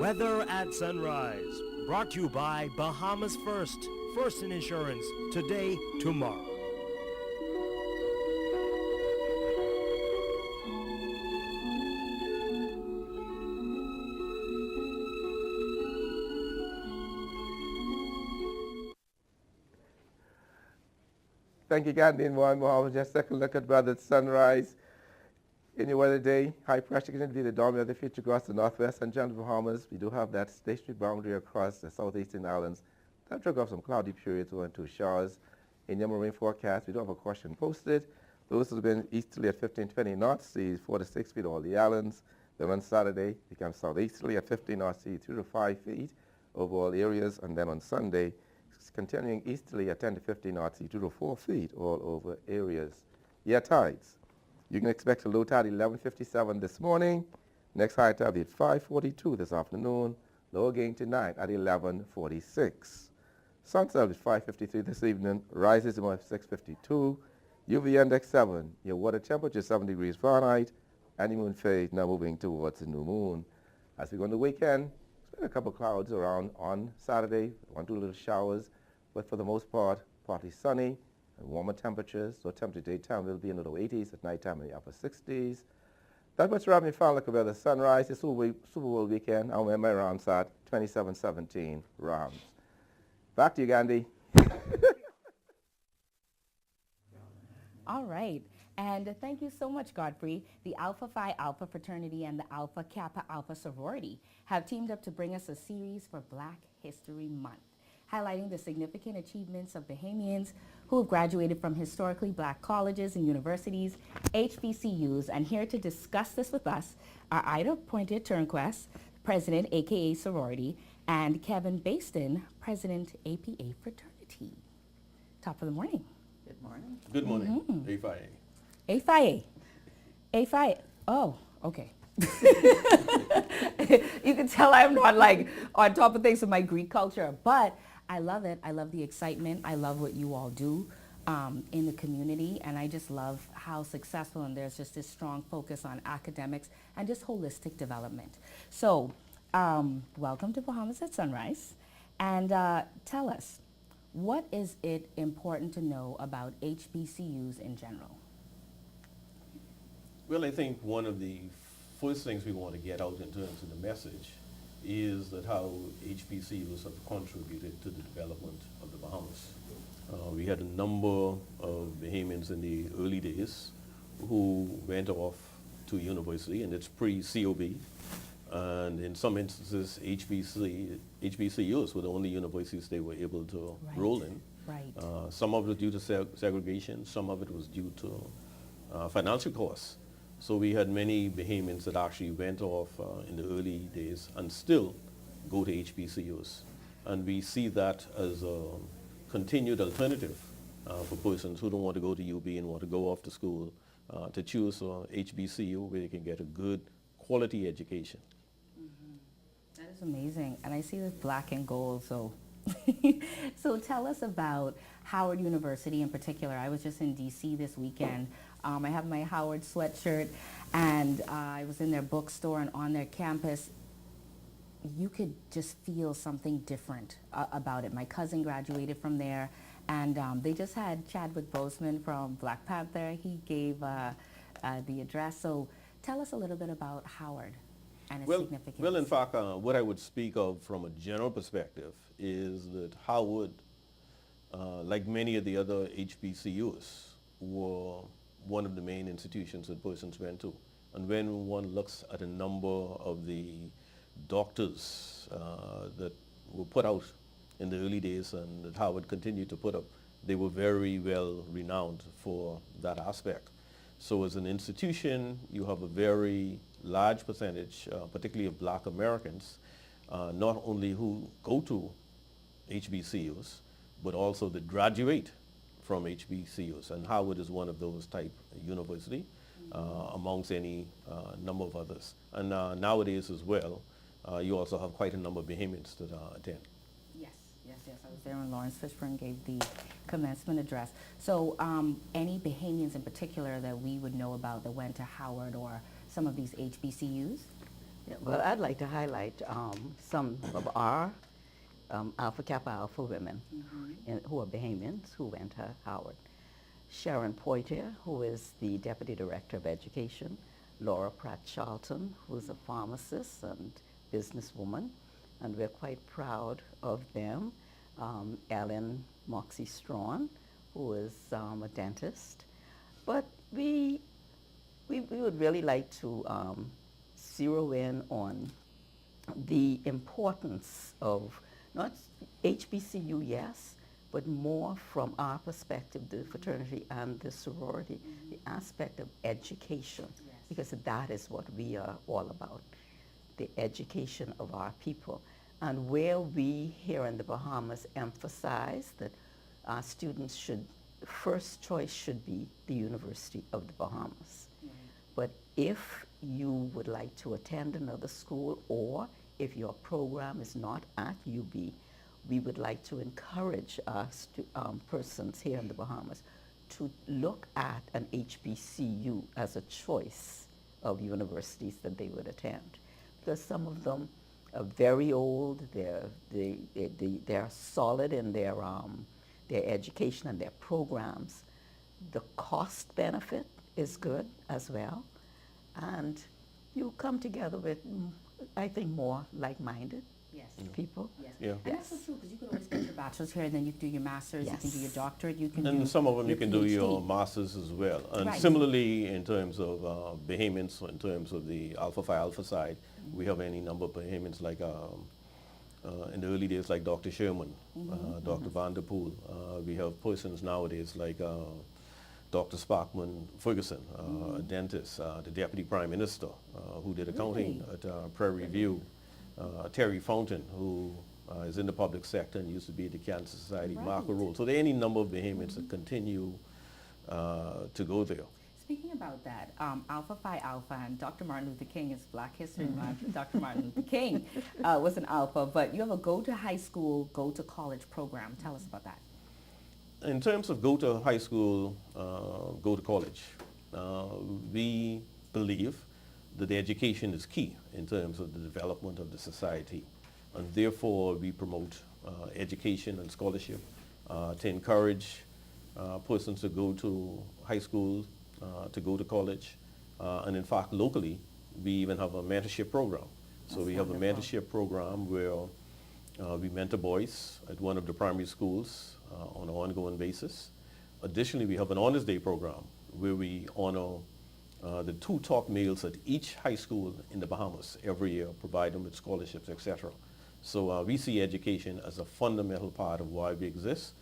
Weather at Sunrise, brought to you by Bahamas First in Insurance, today, tomorrow. Thank you, Gandhi and Juan Mohammed. Just a second look at weather at sunrise. In your weather day, high pressure continues to be the dominant of the future across the northwest and general Bahamas. We do have that stationary boundary across the southeastern islands. That trigger off some cloudy periods, 1 or 2 showers. In your marine forecast, we do have a caution posted. Those have been easterly at 15-20 knots, seas 4 to 6 feet all the islands. Then on Saturday, it becomes southeasterly at 15 knots, 3 to 5 feet over all areas. And then on Sunday, it's continuing easterly at 10 to 15 knots, 2 to 4 feet all over areas. Yeah, tides. You can expect a low tide 11:57 this morning. Next high tide will be at 5:42 this afternoon. Low again tonight at 11:46. Sunset at 5:53 this evening. Rises tomorrow at 6:52. UV index 7. Your water temperature 7 degrees Fahrenheit. Honeymoon phase now moving towards the new moon. As we go on the weekend, expect a couple clouds around on Saturday. 1 2 little showers, but for the most part, partly sunny and warmer temperatures. So temperature daytime will be in the low 80s, at nighttime in the upper 60s. That much around me found like about the sunrise, the Super Bowl weekend. I'm in my Rams at 27-17 Rams. Back to you, Gandhi. All right. And thank you so much, Godfrey. The Alpha Phi Alpha fraternity and the Alpha Kappa Alpha sorority have teamed up to bring us a series for Black History Month, highlighting the significant achievements of Bahamians who have graduated from historically black colleges and universities, HBCUs. And here to discuss this with us are Ida Pointer-Turnquest, President, AKA Sorority, and Kevin Baston, President, APA Fraternity. Top of the morning. Good morning. Good morning. AFIA. AFIA. AFIA. Oh, okay. You can tell I'm not like on top of things with my Greek culture, but I love it. I love the excitement. I love what you all do in the community, and I just love how successful, and there's just this strong focus on academics and just holistic development. So welcome to Bahamas at Sunrise, and tell us, what is it important to know about HBCUs in general? Well, I think one of the first things we want to get out in terms of the message is that how HBCUs have contributed to the development of the Bahamas. We had a number of Bahamians in the early days who went off to university, and it's pre-COB. And in some instances, HBCUs were the only universities they were able to roll in. Right. Some of it was due to segregation, some of it was due to financial costs. So we had many Bahamians that actually went off in the early days and still go to HBCUs. And we see that as a continued alternative for persons who don't want to go to UB and want to go off to school to choose HBCU where they can get a good quality education. That is amazing. And I see this black and gold, so so tell us about Howard University in particular. I was just in DC this weekend. I have my Howard sweatshirt, and I was in their bookstore and on their campus. You could just feel something different about it. My cousin graduated from there, and they just had Chadwick Boseman from Black Panther. He gave the address. So tell us a little bit about Howard and its significance. Well, in fact, what I would speak of from a general perspective is that Howard, like many of the other HBCUs, were one of the main institutions that persons went to. And when one looks at a number of the doctors that were put out in the early days and that Howard continued to put up, they were very well renowned for that aspect. So as an institution, you have a very large percentage, particularly of black Americans, not only who go to HBCUs, but also that graduate from HBCUs. And Howard is one of those type university amongst any number of others. And nowadays as well, you also have quite a number of Bahamians that attend. Yes. I was there when Lawrence Fishburne gave the commencement address. So any Bahamians in particular that we would know about that went to Howard or some of these HBCUs? Yeah, well, I'd like to highlight some of our Alpha Kappa Alpha women who are Bahamians who went to Howard. Sharon Poitier, who is the Deputy Director of Education. Laura Pratt-Charlton, who is a pharmacist and businesswoman, and we're quite proud of them. Ellen Moxie Strawn, who is a dentist. But we would really like to zero in on the importance of not HBCU, yes, but more from our perspective, the fraternity and the sorority, the aspect of education. because that is what we are all about, the education of our people. And where we here in the Bahamas emphasize that our students should, first choice should be the University of the Bahamas. But if you would like to attend another school, or if your program is not at UB, we would like to encourage our persons here in the Bahamas to look at an HBCU as a choice of universities that they would attend. Because some of them are very old, they're solid in their education and their programs. The cost benefit is good as well. And you come together with, I think, more like-minded people. Yes. Yeah. And that's so true, because you can always get your bachelor's here, and then you can do your master's, you can do your doctorate, you can do And some of them you can do PhD. your masters as well. And Right. similarly, in terms of Bahamians, in terms of the Alpha Phi Alpha side, we have any number of Bahamians like in the early days like Dr. Sherman, Dr. Vanderpool. We have persons nowadays like Dr. Sparkman Ferguson, a dentist, the Deputy Prime Minister, who did accounting at Prairie View, Terry Fountain, who is in the public sector and used to be at the Cancer Society, Marco Roll. So there are any number of Bahamians that continue to go there. Speaking about that, Alpha Phi Alpha, and Dr. Martin Luther King is Black History Month. Dr. Martin Luther King was an Alpha, but you have a go to high school, go to college program. Tell us about that. In terms of go to high school, go to college, we believe that the education is key in terms of the development of the society. And therefore, we promote education and scholarship to encourage persons to go to high school, to go to college. And in fact, locally, we even have a mentorship program. So we have a mentorship program where we mentor boys at one of the primary schools on an ongoing basis. Additionally, we have an Honors Day program where we honor the 2 top males at each high school in the Bahamas every year, provide them with scholarships, etc. So we see education as a fundamental part of why we exist,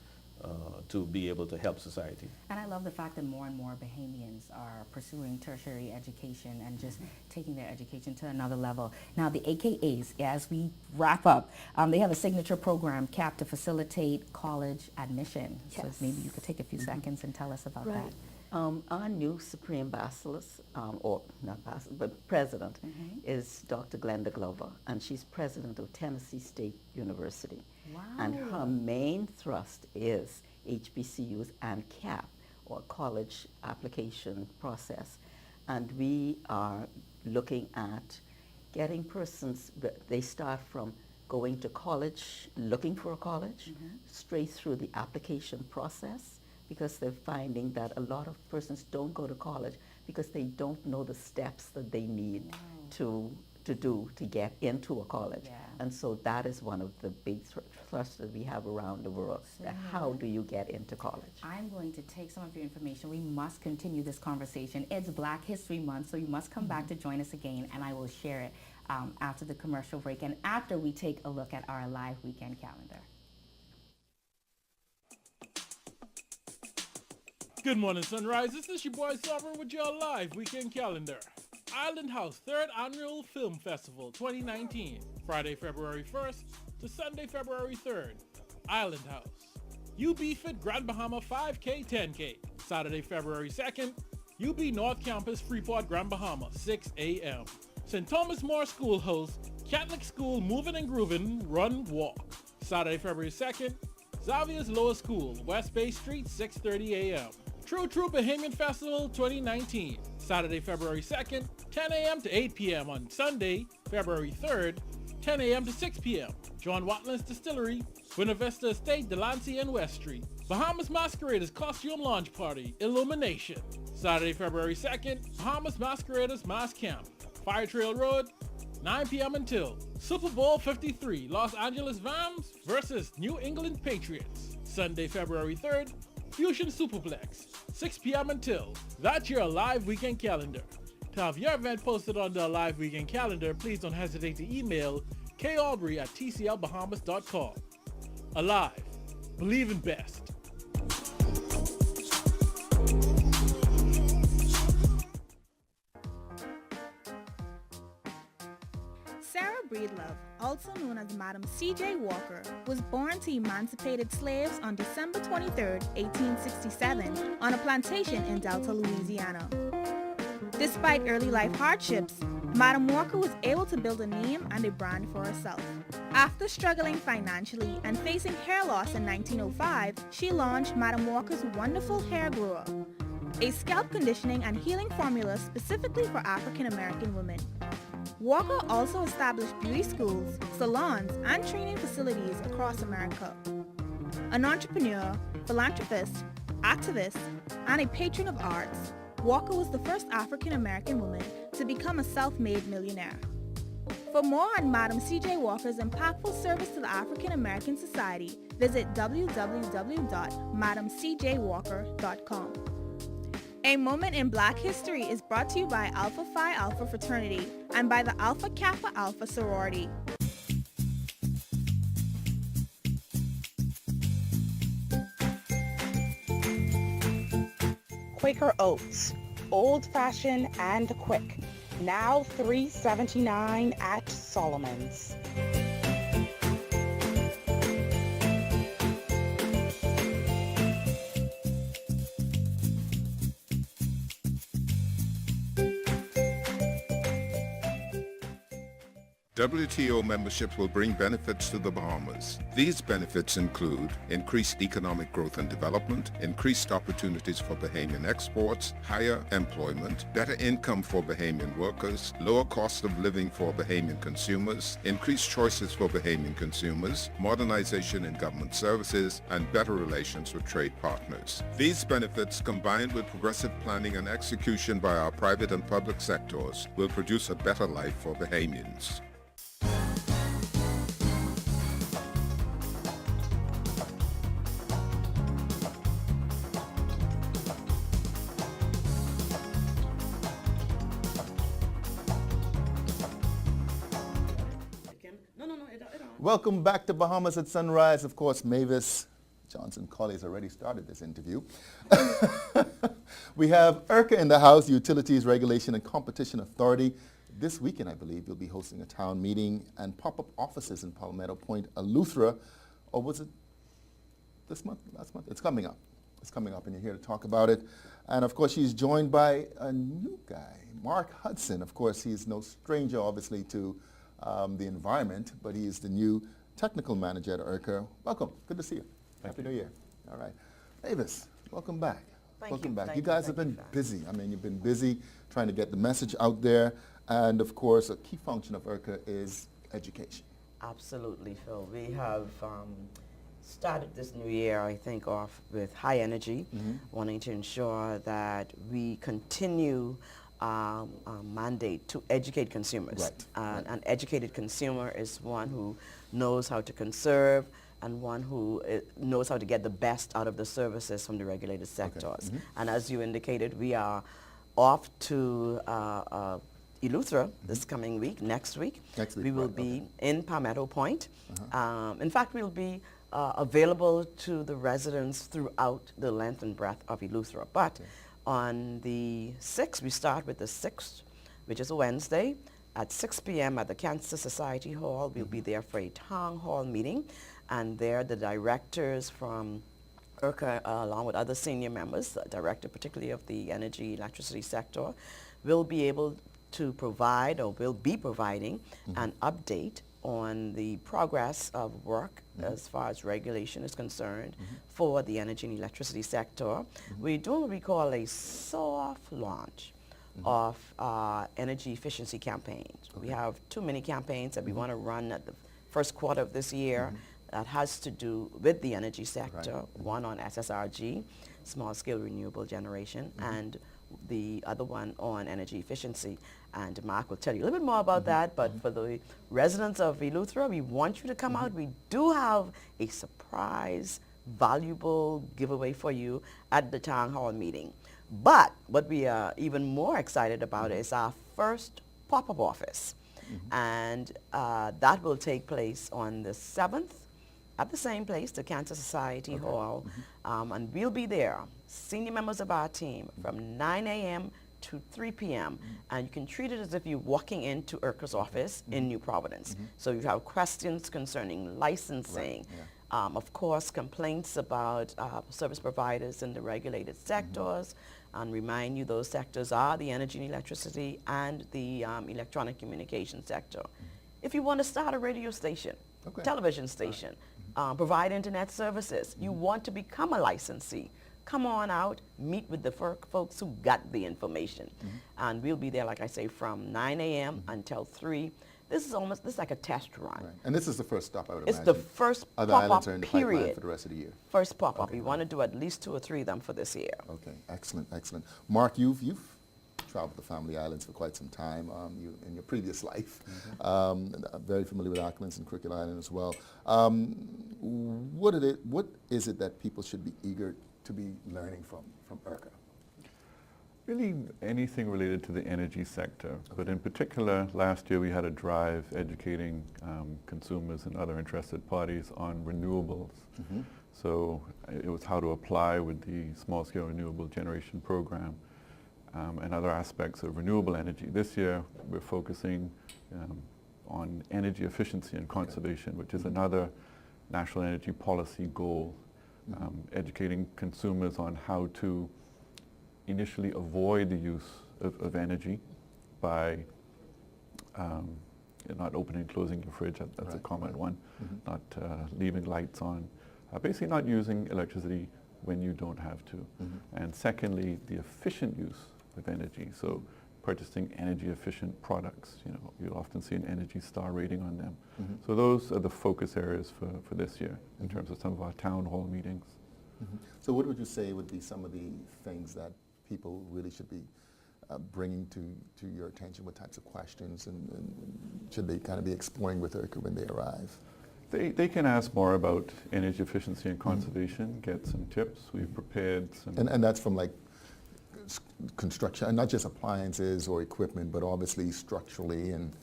to be able to help society. And I love the fact that more and more Bahamians are pursuing tertiary education and just taking their education to another level. Now the AKAs, as we wrap up, they have a signature program, CAP, to facilitate college admission. So Yes. maybe you could take a few seconds and tell us about that. Our new Supreme Bacillus, or not Bacillus, but President, is Dr. Glenda Glover, and she's President of Tennessee State University. Wow. And her main thrust is HBCUs and CAP, or college application process. And we are looking at getting persons, they start from going to college, looking for a college, straight through the application process, because they're finding that a lot of persons don't go to college because they don't know the steps that they need to do to get into a college. And so that is one of the big thrusts that we have around the world. How do you get into college? I'm going to take some of your information. We must continue this conversation. It's Black History Month, so you must come back to join us again, and I will share it after the commercial break and after we take a look at our live weekend calendar. Good morning, Sunrise. This is your boy Sovereign with your live weekend calendar. Island House 3rd Annual Film Festival 2019, Friday, February 1st to Sunday, February 3rd. Island House. UB Fit Grand Bahama 5K 10K, Saturday, February 2nd. UB North Campus Freeport Grand Bahama, 6 a.m. St. Thomas More School hosts Catholic School Moving and Grooving Run Walk, Saturday, February 2nd. Xavier's Lower School, West Bay Street, 6:30 a.m. True Bahamian Festival 2019, Saturday, February 2nd, 10 a.m. to 8 p.m. on Sunday, February 3rd, 10 a.m. to 6 p.m. John Watlin's Distillery, Buena Vista Estate, Delancey and West Street. Bahamas Masqueraders Costume Launch Party, Illumination, Saturday, February 2nd, Bahamas Masqueraders Mass Camp, Fire Trail Road, 9 p.m. until Super Bowl 53, Los Angeles Rams versus New England Patriots, Sunday, February 3rd, Fusion Superplex, 6 p.m. until. That's your live weekend calendar. To have your event posted on the live weekend calendar, please don't hesitate to email kalbury@tclbahamas.com. Alive. Believe in best. also known as Madam C.J. Walker, was born to emancipated slaves on December 23, 1867, on a plantation in Delta, Louisiana. Despite early life hardships, Madam Walker was able to build a name and a brand for herself. After struggling financially and facing hair loss in 1905, she launched Madam Walker's Wonderful Hair Grower, a scalp conditioning and healing formula specifically for African American women. Walker also established beauty schools, salons, and training facilities across America. An entrepreneur, philanthropist, activist, and a patron of arts, Walker was the first African American woman to become a self-made millionaire. For more on Madam C.J. Walker's impactful service to the African American society, visit www.madamcjwalker.com. A Moment in Black History is brought to you by Alpha Phi Alpha Fraternity and by the Alpha Kappa Alpha Sorority. Quaker Oats, old-fashioned and quick. Now $3.79 at Solomon's. WTO membership will bring benefits to the Bahamas. These benefits include increased economic growth and development, increased opportunities for Bahamian exports, higher employment, better income for Bahamian workers, lower cost of living for Bahamian consumers, increased choices for Bahamian consumers, modernization in government services, and better relations with trade partners. These benefits, combined with progressive planning and execution by our private and public sectors, will produce a better life for Bahamians. Welcome back to Bahamas at Sunrise. Of course, Mavis Johnson Colley has already started this interview. We have IRCA in the house, the Utilities Regulation and Competition Authority. This weekend, I believe, you'll be hosting a town meeting and pop-up offices in Palmetto Point, Eleuthera. Or was it this month, last month? It's coming up. It's coming up, and you're here to talk about it. And, of course, she's joined by a new guy, Mark Hudson. Of course, he's no stranger, obviously, to the environment, but he is the new technical manager at IRCA. Welcome. Good to see you. Happy New Year. All right. Mavis, welcome back. Welcome back. You guys have been busy. I mean, you've been busy trying to get the message out there. And, of course, a key function of IRCA is education. Absolutely, Phil. We have started this new year, I think, off with high energy, wanting to ensure that we continue mandate to educate consumers. Right. An educated consumer is one who knows how to conserve and one who knows how to get the best out of the services from the regulated sectors. And as you indicated, we are off to Eleuthera this coming week, next week. We will be in Palmetto Point. In fact, we'll be available to the residents throughout the length and breadth of Eleuthera. But on the 6th, we start with the 6th, which is a Wednesday, at 6 p.m. at the Cancer Society Hall. We'll be there for a town hall meeting, and there the directors from IRCA, along with other senior members, the director particularly of the energy electricity sector, will be able to provide, or will be providing, an update on the progress of work as far as regulation is concerned for the energy and electricity sector. We're doing what we call a soft launch of energy efficiency campaigns. We have 2 mini campaigns that we want to run at the first quarter of this year that has to do with the energy sector, one on SSRG, small-scale renewable generation, and the other one on energy efficiency. And Mark will tell you a little bit more about that, but for the residents of Eleuthera, we want you to come out. We do have a surprise, valuable giveaway for you at the town hall meeting. But what we are even more excited about is our first pop-up office. And that will take place on the 7th at the same place, the Cancer Society Hall. And we'll be there, senior members of our team, from 9 a.m. to 3 p.m. And you can treat it as if you're walking into IRCA's office in New Providence. So you have questions concerning licensing, of course, complaints about service providers in the regulated sectors, and remind you those sectors are the energy and electricity and the electronic communication sector. If you want to start a radio station, television station, provide internet services, you want to become a licensee, come on out, meet with the folks who got the information. And we'll be there, like I say, from 9 a.m. until 3. This is like a test run. Right. And this is the first stop, I would It's imagine. the first Other pop-up islands are in the pipeline period. for the rest of the year. First pop-up. We want to do at least 2 or 3 of them for this year. Okay, excellent, excellent. Mark, you've traveled the Family Islands for quite some time in your previous life. Very familiar with Auckland and Cricket Island as well. What is it that people should be eager to be learning from IRCA? Really anything related to the energy sector, but in particular, last year we had a drive educating consumers and other interested parties on renewables. So it was how to apply with the small-scale renewable generation program and other aspects of renewable energy. This year we're focusing on energy efficiency and conservation, which is another national energy policy goal, educating consumers on how to initially avoid the use of energy by not opening and closing your fridge, that's a common one, not leaving lights on, basically not using electricity when you don't have to. And secondly, the efficient use of energy, so purchasing energy efficient products. You'll often see an Energy Star rating on them. So those are the focus areas for this year in terms of some of our town hall meetings. So what would you say would be some of the things that people really should be bringing to your attention? What types of questions and should they kind of be exploring with IRCA when they arrive? They can ask more about energy efficiency and conservation, get some tips. We've prepared some... And that's from like construction, and not just appliances or equipment, but obviously structurally and...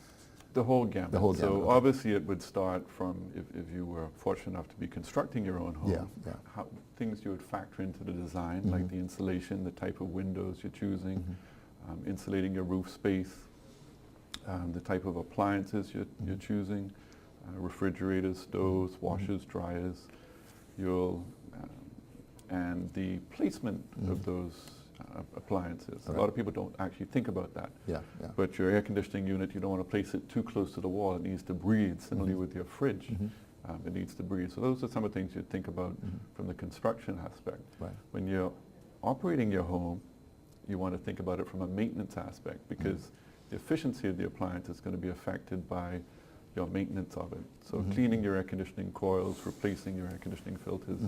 The whole gamut. The whole gamut. So obviously it would start from if you were fortunate enough to be constructing your own home, how, things you would factor into the design, like the insulation, the type of windows you're choosing, insulating your roof space, the type of appliances you're choosing, refrigerators, stoves, washers, dryers, and the placement of those appliances. A lot of people don't actually think about that. But your air conditioning unit, you don't want to place it too close to the wall. It needs to breathe. Similarly with your fridge, it needs to breathe. So those are some of the things you'd think about from the construction aspect. When you're operating your home, you want to think about it from a maintenance aspect, because the efficiency of the appliance is going to be affected by your maintenance of it. So cleaning your air conditioning coils, replacing your air conditioning filters,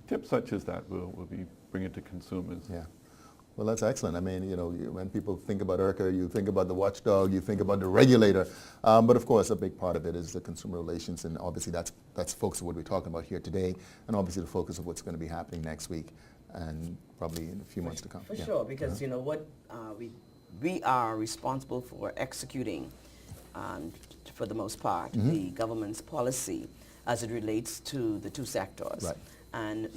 tips such as that will be bringing to consumers. Well, that's excellent. I mean, when people think about IRCA, you think about the watchdog, you think about the regulator. But of course, a big part of it is the consumer relations, and obviously that's focus of what we're talking about here today, and obviously the focus of what's going to be happening next week and probably in a few months to come. For sure, because what we are responsible for executing, for the most part, the government's policy as it relates to the 2 sectors. And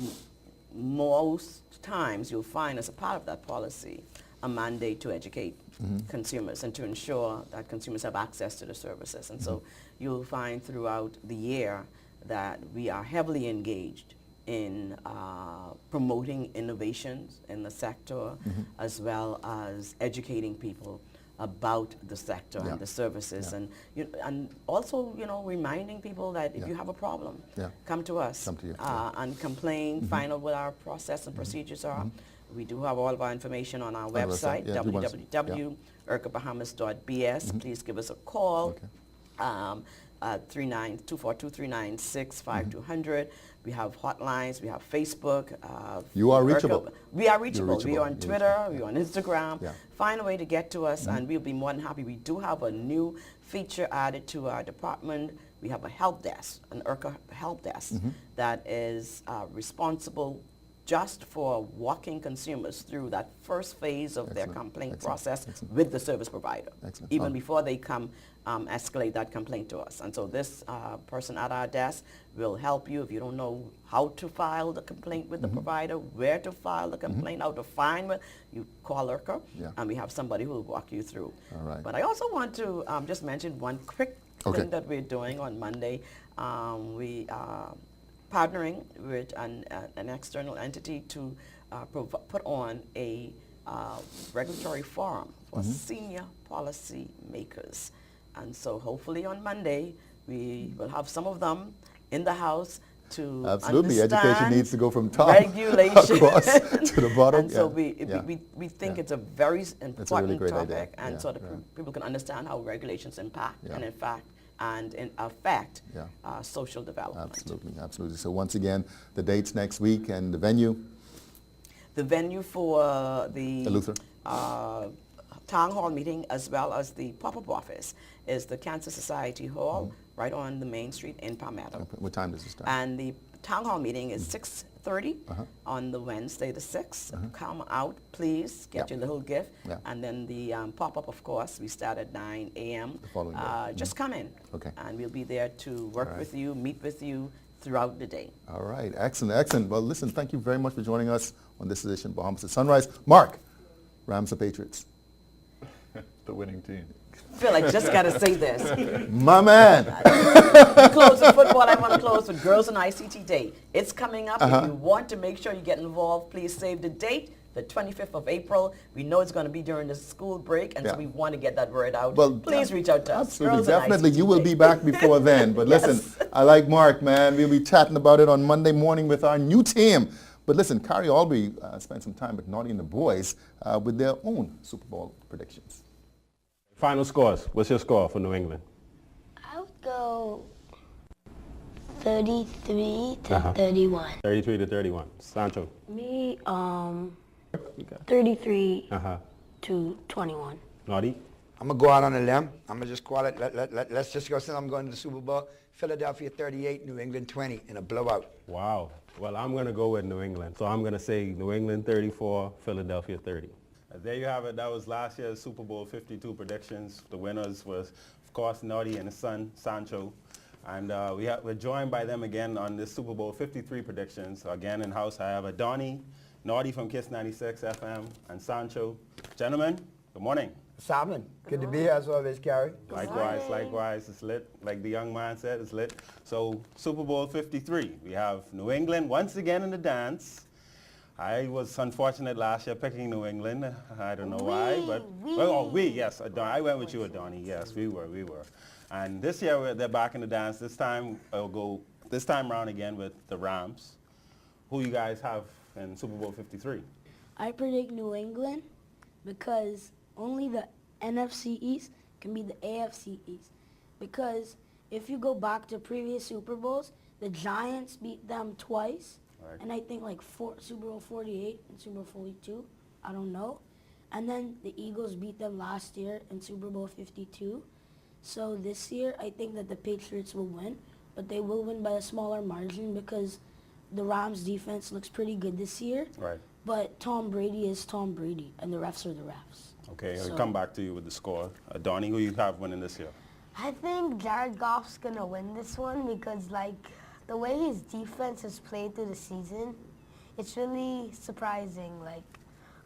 most times you'll find as a part of that policy a mandate to educate consumers and to ensure that consumers have access to the services. And so you'll find throughout the year that we are heavily engaged in promoting innovations in the sector, as well as educating people about the sector and the services, and also reminding people that if you have a problem, come to us, and complain, find out what our process and procedures are. We do have all of our information on our website, www.urcabahamas.bs. Please give us a call. 242-396-5200. We have hotlines, we have Facebook. You are reachable. We are reachable. We are on Twitter, we are on Instagram. Find a way to get to us and we'll be more than happy. We do have a new feature added to our department. We have a help desk, an IRCA help desk that is responsible just for walking consumers through that first phase of their complaint process with the service provider, even before they come escalate that complaint to us. And so this person at our desk will help you if you don't know how to file the complaint with the provider, where to file the complaint, how to find it. You call IRCA, and we have somebody who will walk you through. All right. But I also want to just mention one quick thing that we're doing on Monday. We are partnering with an external entity to put on a regulatory forum for senior policy makers. And so hopefully on Monday, we will have some of them in the House to Absolutely, education needs to go from top regulation across to the bottom. And so we think it's a very important great topic, idea. and so that people can understand how regulations impact and affect social development. Absolutely, absolutely. So once again, the dates next week and the venue? The venue for the Luther. town hall meeting as well as the pop-up office is the Cancer Society Hall right on the main street in Palmetto. What time does it start? And the town hall meeting is 6:30 on the Wednesday the 6th. Come out, please, get your little gift. And then the pop-up, of course, we start at 9 a.m. The following day. Just come in. Okay. And we'll be there to work with you, meet with you throughout the day. All right, excellent, excellent. Well, listen, thank you very much for joining us on this edition of Bahamas at Sunrise. Mark, Rams or Patriots? The winning team. I feel like just got to say this. My man. Close with football. I want to close with Girls on ICT Day. It's coming up. If you want to make sure you get involved, please save the date, the 25th of April. We know it's going to be during the school break, and so we want to get that word out. Well, please reach out to us. Absolutely, Girls on definitely. ICT You will Day. be back before then. But listen, I like Mark, man. We'll be chatting about it on Monday morning with our new team. But listen, Carrie Albury spent some time with Naughty and the boys with their own Super Bowl predictions. Final scores. What's your score for New England? I would go 33 to 31. 33 to 31. Sancho? Me, 33 to 21. Naughty? I'm going to go out on a limb. I'm going to just call it, let's just go say I'm going to the Super Bowl. Philadelphia 38, New England 20 in a blowout. Wow. Well, I'm going to go with New England. So I'm going to say New England 34, Philadelphia 30. There you have it. That was last year's Super Bowl 52 predictions. The winners was, of course, Naughty and his son, Sancho. And we're joined by them again on this Super Bowl 53 predictions. So again, in-house, I have Donnie, Naughty from KISS 96 FM, and Sancho. Gentlemen, good morning. Simon, good to be here as always, Carrie. Likewise, likewise. It's lit. Like the young man said, it's lit. So Super Bowl 53, we have New England once again in the dance. I was unfortunate last year picking New England. I don't know why, but yes, I went with you, Donnie. Yes, we were. And this year they're back in the dance. This time I'll go this time around again with the Rams. Who you guys have in Super Bowl 53? I predict New England because only the NFC East can be the AFC East. Because if you go back to previous Super Bowls, the Giants beat them twice. Right. And I think like Super Bowl 48 and Super Bowl 42, I don't know. And then the Eagles beat them last year in Super Bowl 52. So this year, I think that the Patriots will win, but they will win by a smaller margin because the Rams defense looks pretty good this year. Right. But Tom Brady is Tom Brady, and the refs are the refs. Okay, I'll come back to you with the score. Donnie, who you have winning this year? I think Jared Goff's going to win this one because, like, the way his defense has played through the season, it's really surprising, like,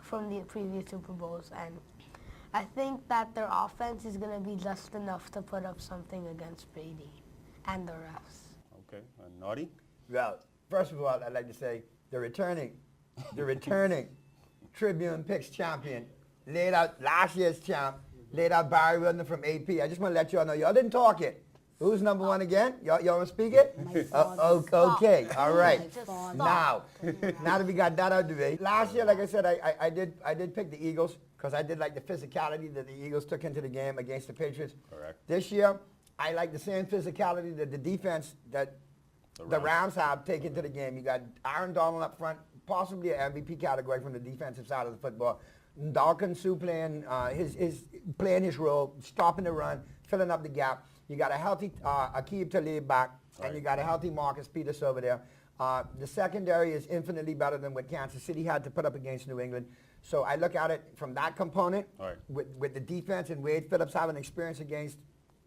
from the previous Super Bowls. And I think that their offense is going to be just enough to put up something against Brady and the refs. Okay, and Naughty? Well, first of all, I'd like to say the returning Tribune Picks champion, laid out last year's champ, laid out Barry Wilner from AP. I just want to let y'all know, y'all didn't talk it. Who's number one again? Y'all want to speak it? Okay, all right. Now that we got that out of the way. Last year, like I said, I did pick the Eagles because I did like the physicality that the Eagles took into the game against the Patriots. Correct. This year, I like the same physicality that the defense that the Rams have taken to the game. You got Aaron Donald up front, possibly an MVP category from the defensive side of the football. Dawkins Sue playing his role, stopping the run, filling up the gap. You got a healthy Aqib Talib back, and you got a healthy Marcus Peters over there. The secondary is infinitely better than what Kansas City had to put up against New England. So I look at it from that component, with the defense and Wade Phillips having experience against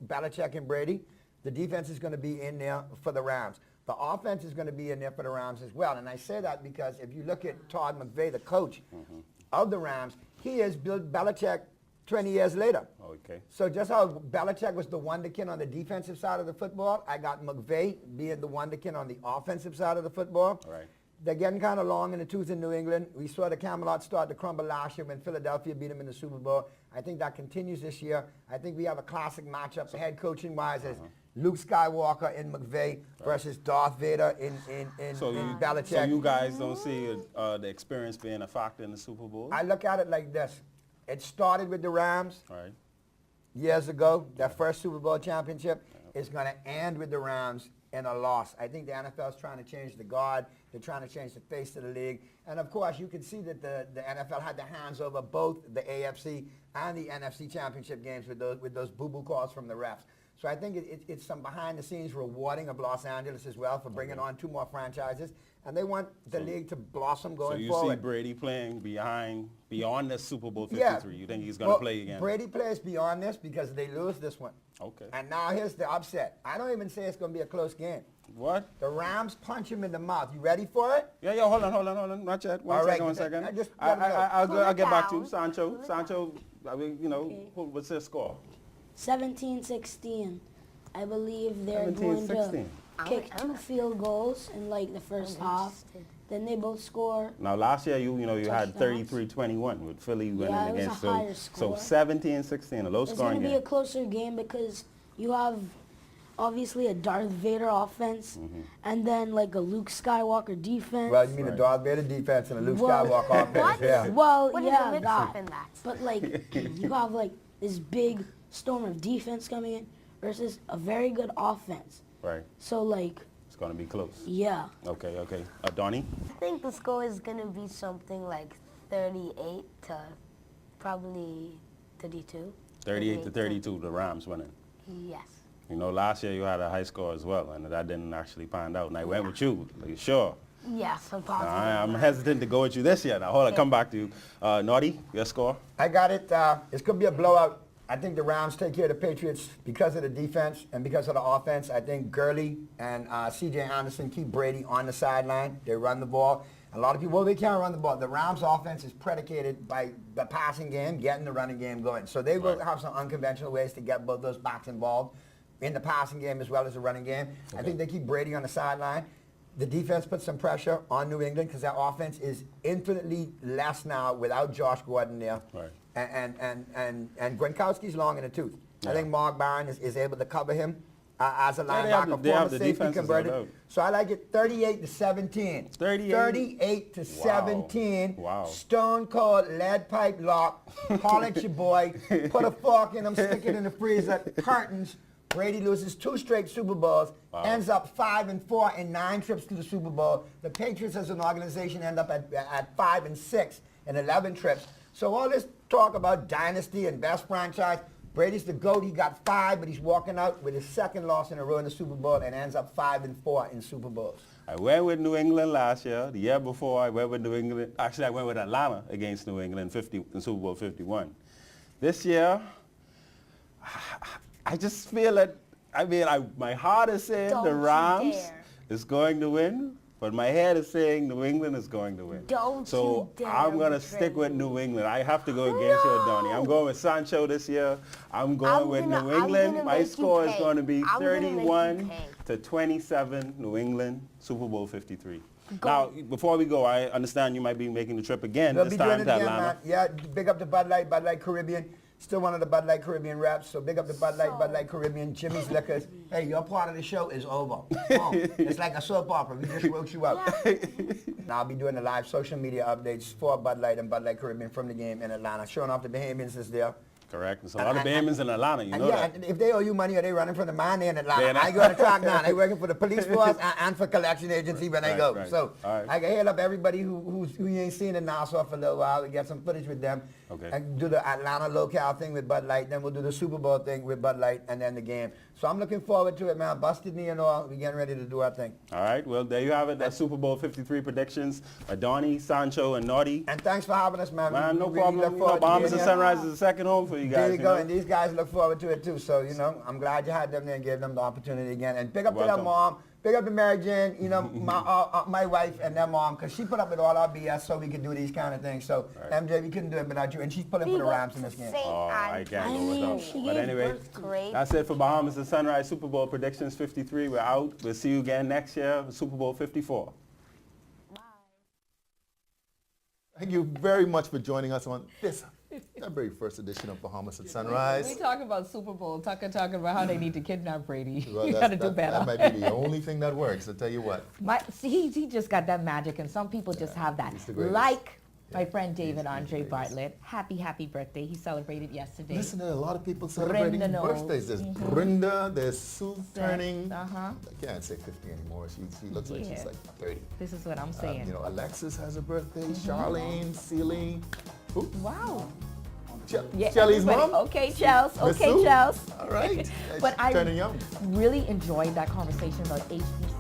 Belichick and Brady. The defense is going to be in there for the Rams. The offense is going to be in there for the Rams as well. And I say that because if you look at Todd McVay, the coach of the Rams, he has built Belichick 20 years later. Okay. So just how Belichick was the wonderkin on the defensive side of the football, I got McVay being the wonderkin on the offensive side of the football. All right. They're getting kind of long in the tooth in New England. We saw the Camelot start to crumble last year when Philadelphia beat them in the Super Bowl. I think that continues this year. I think we have a classic matchup head coaching-wise as Luke Skywalker in McVay versus Darth Vader in Belichick. So you guys don't see the experience being a factor in the Super Bowl? I look at it like this. It started with the Rams years ago, that first Super Bowl championship. It's going to end with the Rams in a loss. I think the NFL is trying to change the guard. They're trying to change the face of the league. And, of course, you can see that the NFL had their hands over both the AFC and the NFC championship games with those boo-boo calls from the refs. So I think it's some behind-the-scenes rewarding of Los Angeles as well for bringing on 2 more franchises. And they want the league to blossom going forward. So you see Brady playing beyond the Super Bowl 53? You think he's going to play again? Brady plays beyond this because they lose this one. Okay. And now here's the upset. I don't even say it's going to be a close game. What? The Rams punch him in the mouth. You ready for it? Yeah, hold on. Not yet. One second. I'll get back to you. Sancho, I mean, what's their score? 17-16. I believe they're going to kick 2 field goals in like the first half. Then they both score. Now last year you had 33-21 with Philly winning against. Higher score. So 17-16, a low scoring game. It's going to be a closer game because you have obviously a Darth Vader offense and then like a Luke Skywalker defense. Well, you mean a Darth Vader defense and a Luke Skywalker offense? Yeah. Well, yeah, that. But like you have like this big storm of defense coming in versus a very good offense. Right. So like it's going to be close. Yeah. Okay. Donnie? I think the score is going to be something like 38 to probably 32. 38 to 32, the Rams winning. Yes. Last year you had a high score as well, and that didn't actually pan out. And I went with you. Are you sure? Yes, I'm positive. I'm hesitant to go with you this year. Now, hold on, come back to you. Naughty, your score? I got it. It's going to be a blowout. I think the Rams take care of the Patriots because of the defense and because of the offense. I think Gurley and C.J. Anderson keep Brady on the sideline. They run the ball. A lot of people, they can't run the ball. The Rams offense is predicated by the passing game, getting the running game going. So they will have some unconventional ways to get both those backs involved in the passing game as well as the running game. Okay. I think they keep Brady on the sideline. The defense puts some pressure on New England because their offense is infinitely less now without Josh Gordon there. Right. And Gronkowski's long in the tooth. Yeah. I think Mark Barron is able to cover him as a linebacker, former safety converted. So I like it 38-17. 38 to 17. Wow. Stone cold lead pipe lock. Holler at your boy. Put a fork in him, stick it in the freezer. Curtains. Brady loses 2 straight Super Bowls, ends up 5-4 in 9 trips to the Super Bowl. The Patriots as an organization end up at 5-6 in 11 trips. So all this talk about dynasty and best franchise, Brady's the GOAT. He got 5, but he's walking out with his 2nd loss in a row in the Super Bowl and ends up 5-4 in Super Bowls. I went with New England last year. The year before, I went with New England. Actually, I went with Atlanta against New England in Super Bowl 51. This year, I just feel that, my heart is saying the Rams is going to win, but my head is saying New England is going to win. So I'm going to stick with New England. I have to go against you, Donnie. I'm going with Sancho this year. I'm going with New England. My score is going to be 31-27, New England, Super Bowl 53. Now, before we go, I understand you might be making the trip again this time to Atlanta. Yeah, big up to Bud Light Caribbean. Still one of the Bud Light Caribbean reps, so big up to Bud Light Caribbean, Jimmy's Liquors. Hey, your part of the show is over. It's like a soap opera. We just wrote you out. Now I'll be doing the live social media updates for Bud Light and Bud Light Caribbean from the game in Atlanta. Showing off the Bahamians is there. Correct. There's a lot of Bahamians in Atlanta, you know yeah, that. and if they owe you money or they running from the mine, they in Atlanta. They're not- I go on the track now. They working for the police force and for collection agency when they Right, go. right. So All right. I can hit up everybody who you ain't seen in Nassau for a little while. We get some footage with them. Okay. And do the Atlanta locale thing with Bud Light. Then we'll do the Super Bowl thing with Bud Light and then the game. So I'm looking forward to it, man. Busted knee and all. We're getting ready to do our thing. All right, well, there you have it. That's Super Bowl 53 predictions by Donnie, Sancho, and Naughty. And thanks for having us, man. Man, no We really problem. look You know, forward to Bahamas being and here. Sunrise is a second home for you guys. There you go, know? and these guys look forward to it too. So, you know, I'm glad you had them there and gave them the opportunity again. And big up to their Welcome. mom, big up to Mary Jane, you know, my wife and their mom, because she put up with all our BS so we could do these kind of things. So, MJ, we couldn't do it without you. And she's pulling for the Rams in this game. Oh, I can't go without. But anyway, Great. that's it for Bahamas and Sunrise Super Bowl predictions 53. We're out. We'll see you again next year for Super Bowl 54. Thank you very much for joining us on this February 1st edition of Bahamas at Sunrise. We talk about Super Bowl, Tucker talking about how they need to kidnap Brady. Well, You got to do better. That might be the only thing that works, I'll tell you what. He just got that magic, and some people just have that. he's the greatest. Like my friend David Andre Bartlett. Happy birthday. He celebrated yesterday. Listen, there are a lot of people celebrating Brenda knows. birthdays. There's Brenda, there's Sue turning. Uh-huh. I can't say 50 anymore. She looks like she's Yeah. like 30. This is what I'm saying. You know, Alexis has a birthday. Charlene, Celine. Who? Wow. Yeah, Shelly's everybody. mom? Okay, Chels. Miss Okay, Sue? Chels. All right. But I Turning young. really enjoyed that conversation about HBCUs